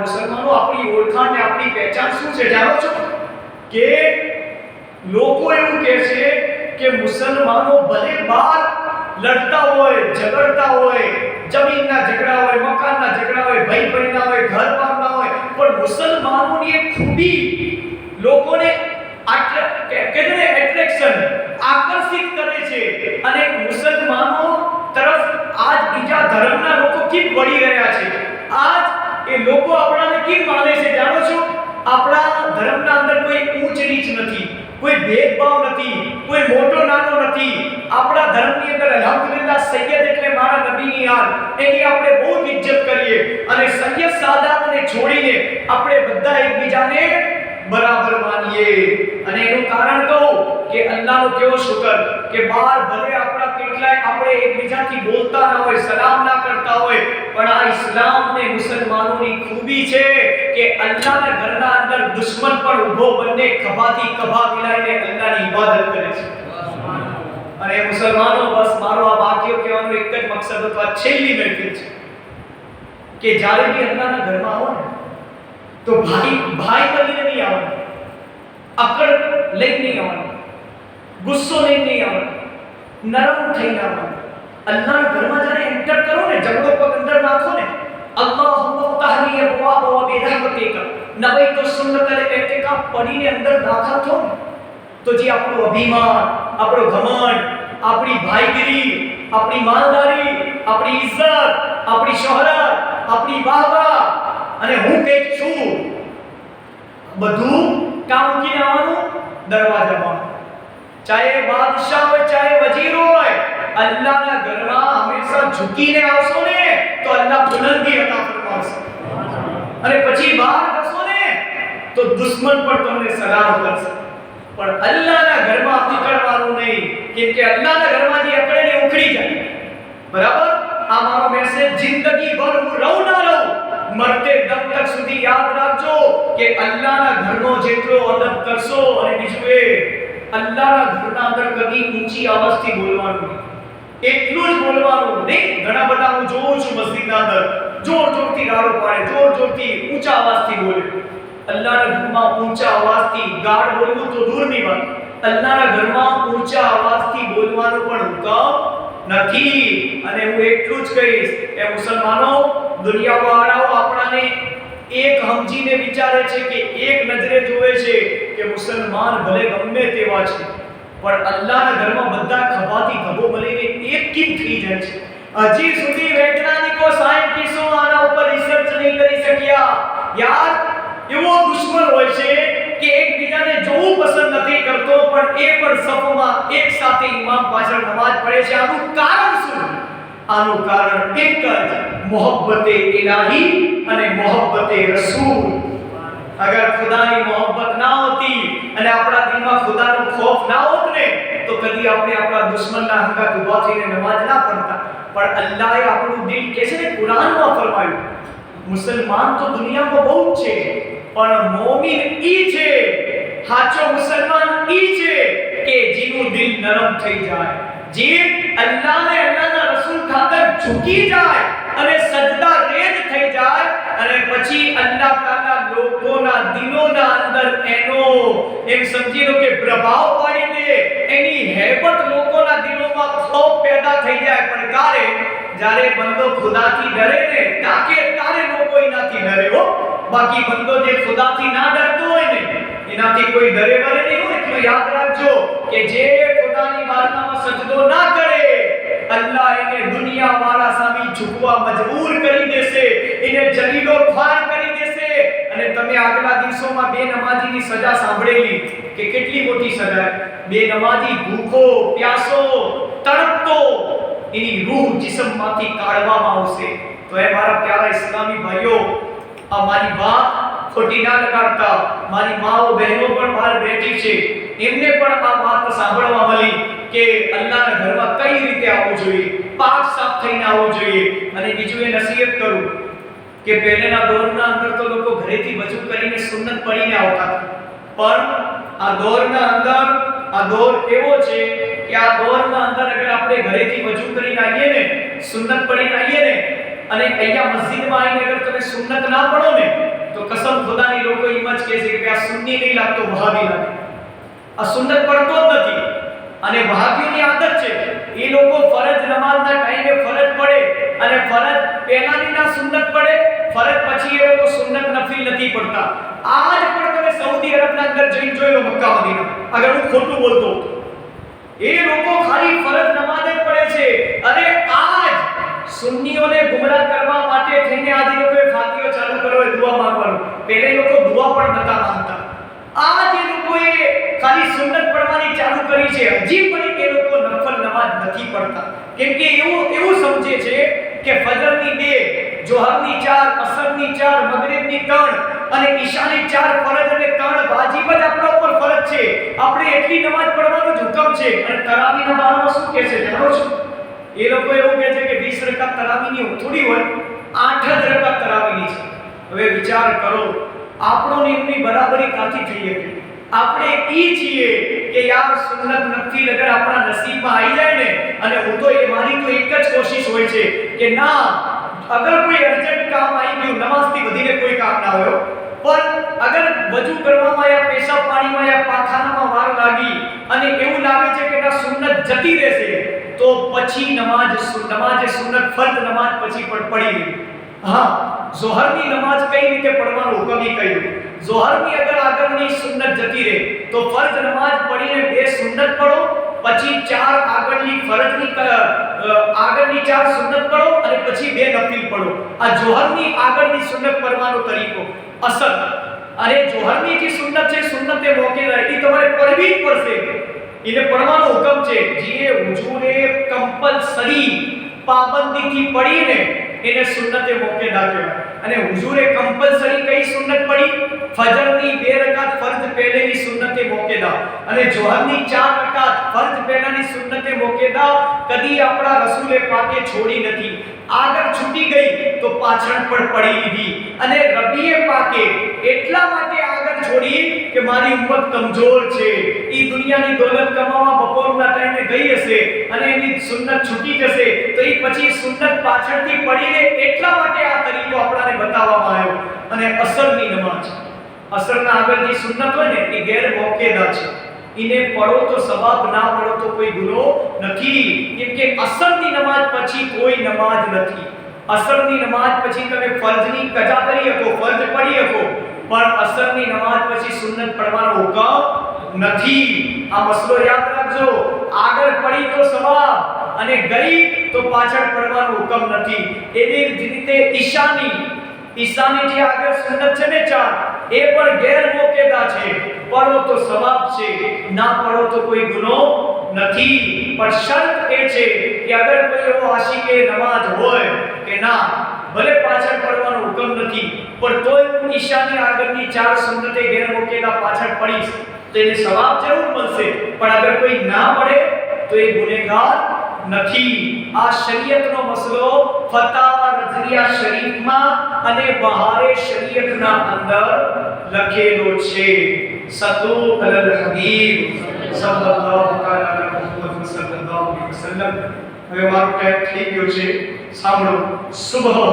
મુસલમાનો આપણી ઓળખાણ ને આપણી પહેચાન શું છે જાણો છો? કે લોકો એવું કહે છે કે મુસલમાનો ભલે બહાર લડતા હોય, ઝઘડતા હોય, જમીનના ઝઘડા હોય, મકાનના ઝઘડા હોય, ભાઈ બહેનના હોય, ઘર બારના હોય, પણ મુસલમાનોની એક ખૂબી લોકોને એટ્રેક્શન આકર્ષિત કરે છે અને મુસલમાનો તરફ આજ બીજા ધર્મના લોકો કેમ વળી રહ્યા છે? આજ એ લોકો આપણાને કેમ માને છે જાણો છો? આપણા ધર્મના અંદર કોઈ ઊંચ નીચ નથી, કોઈ ભેદભાવ નથી, કોઈ મોટો નાનો નથી. આપણા ધર્મની અંદર અલ્હમ્દુલિલ્લાહ સૈયદ એટલે મારા નબીની યાદ, એની આપણે બહુ ઇજ્જત કરીએ અને સૈયદ સાદાતને છોડીને આપણે બધા એકબીજાને બરાબર માનીએ. અને એનું કારણ કહું કે અલ્લાહનો કેવો શુકર કે બહાર ભલે આપણા કેટલાય આપણે એકબીજાથી બોલતા ના હોય, સલામ ના કરતા હોય, પણ આ ઇસ્લામ ને મુસલમાનોની ખૂબી છે કે અલ્લાહના ઘરના અંદર દુશ્મન પણ ઊભો બંને ખભાથી ખભા મિલાઈને અલ્લાહની ઇબાદત કરે છે. અને મુસલમાનો બસ મારો આ વાક્ય કહેવાનો એક જ મકસદ હતો, આ છેલ્લી મહેફિલ છે કે જ્યારે બી અલ્લાહના ઘરમાં આવો ને તો ભાઈ બનીને નહીં આવવાનું, અકડ લઈને નહીં આવવાનું, ગુસ્સો લઈને નહીં આવવાનું, નરમ થઈને આવવાનું. અલ્લાહના ઘરમાં જ્યારે એન્ટર કરો ને, જમણો પગ અંદર નાખો ને, અલ્લાહુમ્મા તહની અબવાબ વ બિરહમતિક નબૈતુ સુન્નતલ ઇતિકાફ પડીને અંદર દાખલ થો ને, તો જે આપણું અભિમાન, આપણો ઘમંડ, આપણી ભાઈગીરી, આપણી માલદારી, આપણી ઇજ્જત, આપણી શોહરત, આપણી વાહવા અને હું કઈક છું, બધું કામ મૂકીને આવવાનું દરવાજામાં. ચાહે બાદશાહ હોય, ચાહે વજીર હોય, અલ્લાહના ઘરમાં હંમેશા ઝૂકીને આવશો ને તો અલ્લાહ બુલંદી અતા ફરમાવશે. અને પછી બહાર જશો ને તો દુશ્મન પણ તમને સલામ કરશે. પણ અલ્લાહના ઘરમાં અકળવાનું નહીં, કેમ કે અલ્લાહના ઘરમાં જે અકળે ને ઉખડી જાય. બરાબર? આ મારો મેસેજ જિંદગીભર હું રહું ના રહું, મરતે દમ તક સુધી યાદ રાખજો કે અલ્લાહના ઘરનો જેટલો અદબ કરશો, અને બીજું એ અલ્લાહના ઘરના અંદર કદી ઊંચી અવાજથી બોલવાનું નહીં, એટલું જ બોલવાનું નહીં. ઘણા બધા હું જોઉં છું મસ્જિદના અંદર જોર જોરથી ગાળો પાડે, જોર જોરથી ઊંચા અવાજથી બોલે. અલ્લાહના ઘરમાં ઊંચા અવાજથી ગાળ બોલવું તો દૂરની વાત, અલ્લાહના ઘરમાં ઊંચા અવાજથી બોલવાનું પણ હુકમ નથી. અને હું એટલું જ કહીશ કે મુસલમાનો, દુનિયાવાળાઓ આપણાને એક સમજીને વિચારે છે કે એક નજરે જોવે છે કે મુસલમાન ભલે ગમે તેવા છે, પણ અલ્લાહના ઘરમાં બધા ખભાથી ખભો મળીને એક કેમ થઈ જાય છે? હજી સુધી વૈજ્ઞાનિકો, સાયન્ટિસ્ટો આના ઉપર રિસર્ચ નહીં કરી શક્યા. યાર, એવો દુશ્મન હોય છે કે એકબીજાને જોવું પસંદ નથી કરતો, પણ એ પણ સફમાં એક સાથે ઇમામ પાછળ નમાઝ પઢે છે. આનું કારણ શું? આનું કારણ એક જ, મોહબ્બતે ઇલાહી અને મોહબ્બતે રસૂલ. અગર ખુદાની મોહબ્બત ના હોતી અને આપણા દિલમાં ખુદાનો ખૌફ ના હોત ને તો કદી આપણે આપણા દુશ્મનના હંગાત ઊભા થઈને નમાઝ ના પઢતા. પણ અલ્લાહે આપણું દિલ કે છે ને કુરાનમાં ફરમાયું, મુસલમાન તો દુનિયામાં બહુ છે, પણ મોમિન ઈ છે, સાચો મુસલમાન ઈ છે કે જેનું દિલ નરમ થઈ જાય, જે અલ્લાહને અલ્લાહના રસૂલ ખાતર ઝૂકી જાય અને સજદા રેજ થઈ જાય, અને પછી અલ્લાહ તાલા લોકોના દિલોના અંદર એનો એમ સમજી લો કે પ્રભાવ પાડી દે, એની હેબત લોકોના દિલોમાં ખૌફ પેદા થઈ જાય. પણ કારે જ્યારે બંદો ખુદાથી ડરે ને તારે લોકો એનાથી ડરે હો. બાકી બંદો જે ખુદાથી ના ડરતો હોય ને એનાથી કોઈ ડરે વરે નહીં હોય. એટલે યાદ રાખજો કે જે ખુદાની બારગાહમાં સજદો ના કરે, અલ્લાહ એને દુનિયા વાળા સામે ઝૂકવા મજબૂર કરી દેશે, એને જલીલો ખ્વાર કરી દેશે. અને તમે આગલા દિવસોમાં બે નમાજીની સજા સાંભળેલી કે કેટલી મોટી સજા. બે નમાજી ભૂખો પ્યાસો તડપતો, એની રૂહ જિસ્મમાંથી કાઢવામાં આવશે. તો એ મારા પ્યારા ઇસ્લામી ભાઈઓ, આ મારી વાત ખોટી ના લગાડતા. મારી માઓ બહેનો પણ બહાર બેઠી છે, એમને પણ આ વાત સાંભળવા મળી કે અલ્લાહના ઘરમાં કઈ રીતે આવવું જોઈએ, પાક સાફ થઈને આવવું જોઈએ. અને બીજું એ નસીહત કરું કે પહેલેના દોરના અંદર તો લોકો ઘરેથી વજૂ કરીને સુન્નત પડીને આવતા, પણ આ દોરના અંદર આ દોર એવો છે કે આ દોરના અંદર અગર આપણે ઘરેથી વજૂ કરીને આવીએ ને, સુન્નત પડીને આવીએ ને, અને અહીંયા મસ્જિદમાં આવીને અગર તમે સુન્નત ના પઢો ને, તો કસમ ખુદાની લોકો એમ જ કહે છે કે આ સુન્ની નહીં લાગતો, વહાબી લાગે. આ સુન્નત પડતો જ નથી. અને વહાબીઓની આદત છે, એ લોકો ફરજ નમાઝના ટાઈમે ફરજ પડે અને ફરજ પહેલાની ના સુન્નત પડે, ફરજ પછી એ લોકો સુન્નત નફિલ નથી પડતા. આજ પણ તમે સઉદી અરબના અંદર જઈને જોઈ લો, મક્કા મદીના, અગર હું ખોટું બોલતો એ લોકો ખાલી ફરજ નમાઝ જ પડે છે. અને આજ સુન્નીઓને ગુમરાહ કરવા માટે થઈને આજે લોકોએ ફાતિહો ચાલુ કર્યો હોય, દુઆ માંગવાનું. પહેલે લોકો દુઆ પણ નતા માંગતા, આજ એ લોકોએ ખાલી સુન્નત પડવાની ચાલુ કરી છે. હજી પણ એ લોકો નફલ નમાઝ નથી પડતા, કેમ કે એવું સમજે છે કે ફજરની 2, જોહરની 4, અસરની 4, મગરિબની 3 અને ઈશાની 4 ફરજ અને 3 વાજિબ જ આપણા ઉપર ફરજ છે. આપણે એટલી નમાઝ પડવાનો જ હુકમ છે. અને તરાવીના બારામાં શું કહે છે જાણો છો? એ લોકો એવું કહે છે કે 20 રકાત તરાવીની થોડી હોય, 8 જ રકાત તરાવીની છે. હવે વિચાર કરો, આપણો ને એમની બરાબરી કાથી થઈ હતી? આપણે ઈ છીએ કે યાર સુન્નત નફિલ અગર આપણા નસીબમાં આવી જાય ને, અને હું તો મારી તો એક જ કોશિશ હોય છે કે ના, અગર કોઈ અર્જન્ટ કામ આવી ગયું, નમાઝથી વધીને કોઈ કામ ના હોય, પણ અગર વજૂ કરવામાં યા પેશાબ પાણીમાં યા પાખાનામાં વાર લાગી અને એવું લાગે છે કે ના સુન્નત જતી રહેશે, તો પછી નમાઝ સુન્નત ફરજ નમાઝ પછી પણ પડી લે. હા, ઝોહરની નમાઝ કઈ રીતે પડવાનો હુકમ કહ્યું. ઝોહરની અગર આગળની સુન્નત જતી રહે તો ફરજ નમાઝ પડીને 2 સુન્નત પડો, પછી 4 આગળની ફરજની આગળની 4 સુન્નત પડો અને પછી 2 નફિલ પડો. આ ઝોહરની આગળની સુન્નત પડવાનો તરીકો. અસર અને ઝોહરની જે સુન્નત છે, સુન્નતે મોકેદા, એ તમારે પડવી જ પડશે. એને પડવાનો હુકમ છે. જે હુજૂરે કમ્પલસરી પાબંદીથી પડીને એને સુન્નતે મોકેદા કહેવાય. અને હુજૂરે કમ્પલસરી કઈ સુન્નત પડી? ફજરની 2 રકાત ફરજ પહેલેની સુન્નતે મોકેદા અને જોહરની 4 રકાત ફરજ પહેલાની સુન્નતે મોકેદા કદી આપણા રસૂલે પાકે છોડી નથી. આગળ છૂટી ગઈ તો પાછળ પણ પડી લીધી. અને રબીએ પાકે એટલા માટે આગળ છોડી કે મારી ઉમ્મત કમજોર છે, ઈ દુનિયાની દોલત કમાવા બપોરના ટાઈમે ગઈ હશે અને એની સુન્નત છૂટી જશે, તો ઈ પછી સુન્નત પાછળથી પડીને એટલા માટે આ તરીકો આપણાને બતાવવામાં આવ્યો. અને અસરની નમાઝ, અસરના આગળ જે સુન્નત હોય ને, એ ગેર મોકેદા છે. ઇને પડો તો સવાબ, ના પડો તો કોઈ ગુનો નથી. કેમ કે અસરની નમાઝ પછી કોઈ નમાઝ નથી. અસરની નમાઝ પછી તમે ફરજની કજા કરી શકો, ફરજ પડી શકો, પણ અસરની નમાઝ પછી સુન્નત પડવાનો હુકમ નથી. આ મસલો યાદ રાખજો. આગળ પડી તો સવાબ અને ગઈ તો પાછળ પડવાનો હુકમ નથી. એવી જ રીતે ઈશાની જે આગળ સુન્નત છે ને 4, એ પણ ગેર મોકેદા છે. પડો તો સવાબ છે, ના પડો તો કોઈ ગુનો નથી. પણ શરત એ છે કે અગર કોઈ એવો આશિકે નમાઝ હોય કે ના, ભલે પાછળ પડવાનો હુકમ નથી, પણ તોય હું ઈશાની આગળની 4 સુન્નતે ગેર મોકેદા પાછળ પડીશ તો એને સવાબ જરૂર મળશે. પણ અગર કોઈ ના પડે તો એ ગુનેગાર નથી. આ શરીયતનો મસલો ફતાવા નઝરિયા શરીફમાં અને બહારે શરીયતના અંદર લખેલો છે. સલ્લુ અલલ હબીબ સલ્લલ્લાહુ અલૈહિ વસલ્લમ. હવે મારો ટાઈમ થઈ ગયો છે, સાંભળો. સુબહ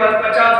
50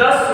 10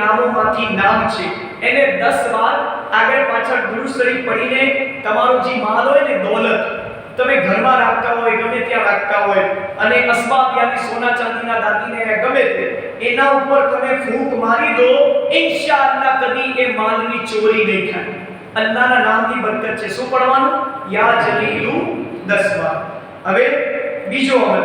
નામોમાંથી નામ છે, એને 10 વાર આગળ પાછળ દુરૂદ શરીફ પડીને તમારો જે માલ હોય ને દોલત તમે ઘરમાં રાખતા હોય ગમે ત્યાં રાખતા હોય અને અસબાબ યાની સોના ચાંદીના દાગીને ગમે તે એના ઉપર તમે ફૂંક મારી દો, ઇન્શાઅલ્લાહ કદી એ માલની ચોરી નહીં થાય। અલ્લાહના નામની બરકત છે। શું પઢવાનું? યા જલીલુ 10 વાર। હવે બીજો અમલ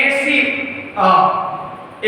80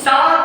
7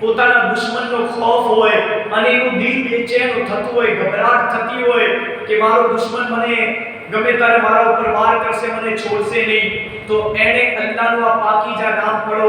પોતાના દુશ્મનનો ખૌફ હોય અને એનું દિલ બેચેન થતું હોય, ગભરાટ થતી હોય કે મારો દુશ્મન મને ગમે ત્યારે મારા ઉપર વાર કરશે, મને છોડશે નહીં, તો એણે અલ્લાહનું આ પાકીજા નામ પઢો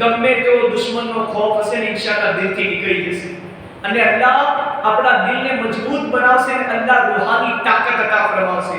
ગમે તેવો દુશ્મનનો ખૌફ હશે ને ઇન્શાઅલ્લાહ દિલથી નીકળી જશે અને અલ્લાહ આપણા દિલને મજબૂત બનાવશે અને અલ્લાહ રૂહાની તાકાત અતા ફરમાવશે।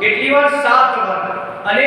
કેટલી વાર? 7 વાર। અને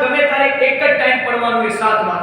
ગમે તારે એક જ ટાઈમ પઢવાનું છે 7 વાર।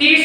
30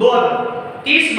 30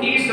30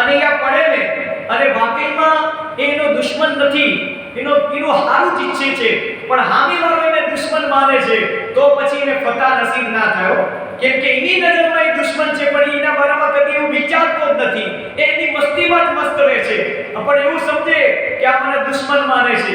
અને યા પડે ને અને વાકઈમાં એનો દુશ્મન નથી, એનો હારું જ ઈચ્છે છે પણ હામીવાળો એને દુશ્મન માને છે, તો પછી એને ફતા નસીબ ના થયો। કેમ કે એની નજરમાં એ દુશ્મન છે પણ એના બારામાં કદી એવું વિચારતો જ નથી, એની મસ્તીમાં જ મસ્ત રહે છે। પણ એવું સમજે કે આ મને દુશ્મન માને છે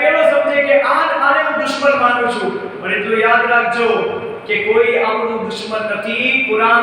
પેલો સમજે કે આને હું દુશ્મન માનું છું। પણ એટલું યાદ રાખજો કે કોઈ આપણું દુશ્મન નથી। કુરાન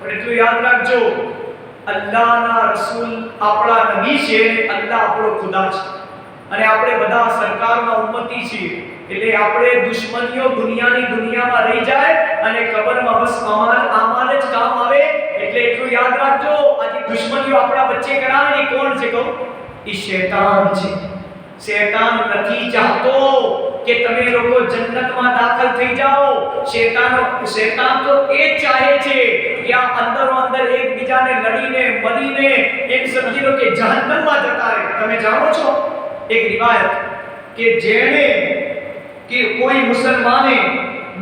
પણ એટલું યાદ રાખજો અલ્લાહના રસૂલ આપણા નબી છે, અલ્લાહ આપણો ખુદા છે અને આપણે બધા સરકારના ઉમ્મતી છીએ। એટલે આપણે દુશ્મનીઓ દુનિયામાં રહી જાય અને કબરમાં બસ અમાલ જ કામ આવે। એટલે એટલું યાદ રાખજો આજે દુશ્મનીઓ આપણા વચ્ચે કરાવે ને કોણ છે કહું? એ શૈતાન છે। શૈતાન નથી ચાહતો કે તમે લોકો જન્નતમાં દાખલ થઈ જાઓ। શૈતાન તો એ ચાહે છે કે આ અંદરો અંદર એકબીજાને લડીને મરીને એમ સમજી લો કે જહન્નમમાં જતા રહે। તમે જાણો છો એક રિવાયત કે જેણે કે કોઈ મુસલમાને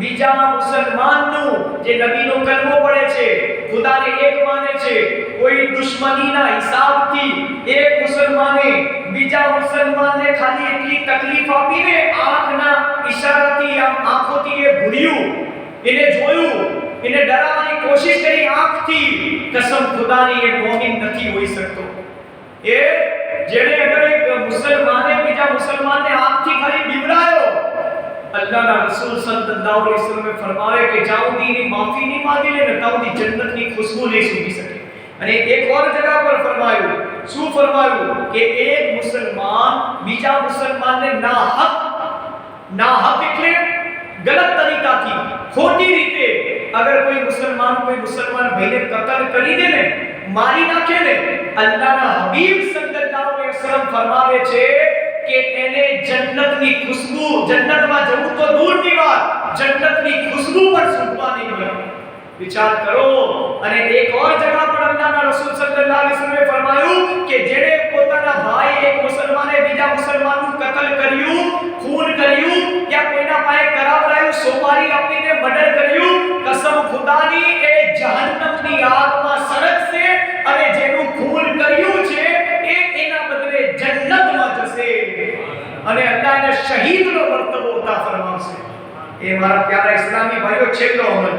બીજા મુસલમાનનું જે નબીનો કલમો પડે છે, ખુદાને એક માને છે, કોઈ દુશ્મનીના હિસાબથી એક મુસલમાને બીજા મુસલમાનને ખાલી એટલી તકલીફ આપીને આંખના ઈશારાથી આંખોથી એ ભૂર્યું, એને જોયું, એને ડરાવવાની કોશિશ કરી આંખથી, કસમ ખુદાની એ મોમિન નથી હોઈ શકતો। એ જેણે અગર એક મુસલમાને બીજા મુસલમાનને આંખથી ખાલી બીવરાયો, અલ્લાહના રસૂલ સલ્લલ્લાહુ અલૈહિ વસલ્લમ ફરમાવે કે જાઉદી ની માફી નહીં માંગી લે ને તાઉદી જન્નતની ખુશ્બુ નહીં સૂંઘી શકે। અને એક ઓર જગહ પર ફરમાયું, શું ફરમાયું કે એક મુસલમાન બીજા મુસલમાનને ના હક નાહક એટલે ગલત તરીકાથી ખોટી રીતે અગર કોઈ મુસલમાન ભાઈને કતલ કરી દે ને, મારી નાખે ને, અલ્લાહના હબીબ સલ્લલ્લાહુ અલૈહિ વસલ્લમ ફરમાવે છે કે એને જન્નતની ખુશ્બુ, જન્નતમાં જવું તો દૂરની વાત, જન્નતની ખુશ્બુ પણ સુગવા નહીં મળે. વિચાર કરો. અને એક ઓર જગહ પર અલ્લાહના રસૂલ સલ્લલ્લાહુ અલૈહિ વસલ્લમે ફરમાયું કે જેણે પોતાના ભાઈ એક મુસલમાને બીજા મુસલમાનનું કતલ કર્યું, ખૂન કર્યું, યા કોઈના પાસે કરાવરાયું, સોમારી આપીને મર્ડર કર્યું, કસમ ખુદાની એ જહન્નમની આગમાં સળગશે અને જેનું ખૂન કર્યું છે એ એના બદલે જન્નતમાં જશે અને અલ્લાહ એને શહીદનો મર્તબો અતા ફરમાવશે. એ મારા પ્યારા ઇસ્લામી ભાઈઓ, છેલ્લો અમલ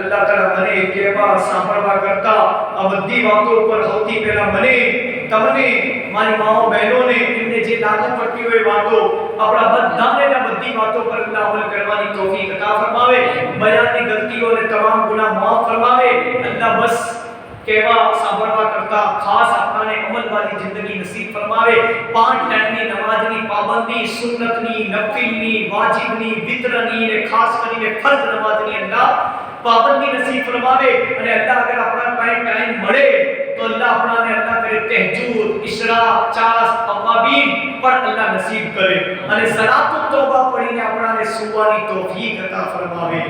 અલ્લાહ તઆલા મને કહેવા સાંભળવા કરતા આ બધી વાતો ઉપર સૌથી પહેલા મને, તમને, મારી માઓ બહેનોને એમને જે લાગુ પડતી હોય વાતો, આપણા બધાને આ બધી વાતો પર અલ્લાહ અમલ કરવાની તૌફીક અતા ફરમાવે. બયાનની ગલતીઓ અને તમામ ગુનાહ માફ ફરમાવે. અલ્લાહ બસ કહેવા સાંભળવા કરતા ખાસ આપણાને અમલવાળી જિંદગી નસીબ ફરમાવે. 5 ટાઈમની નમાઝની પાબંદી, સુન્નતની, નફિલની, વાજિબની, વિત્રની અને ખાસ કરીને ફરજ નમાઝની અલ્લાહ પાબંદી નસીબ ફરમાવે. અને અલ્લાહ અગર આપણા પાસે ટાઈમ મળે તો અલ્લાહ આપણાને અલ્લાહ કરે તહજ્જુદ, ઇશરાક, ચાસ, અવાબીન પણ અલ્લાહ નસીબ કરે અને સલાતુત તૌબા પઢીને આપણાને સુવાની તૌફીક અતા ફરમાવે.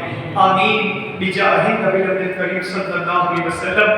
આમીન. બિજાહિ નબી કરીમ સલ્લલ્લાહુ અલૈહિ વસલ્લમ.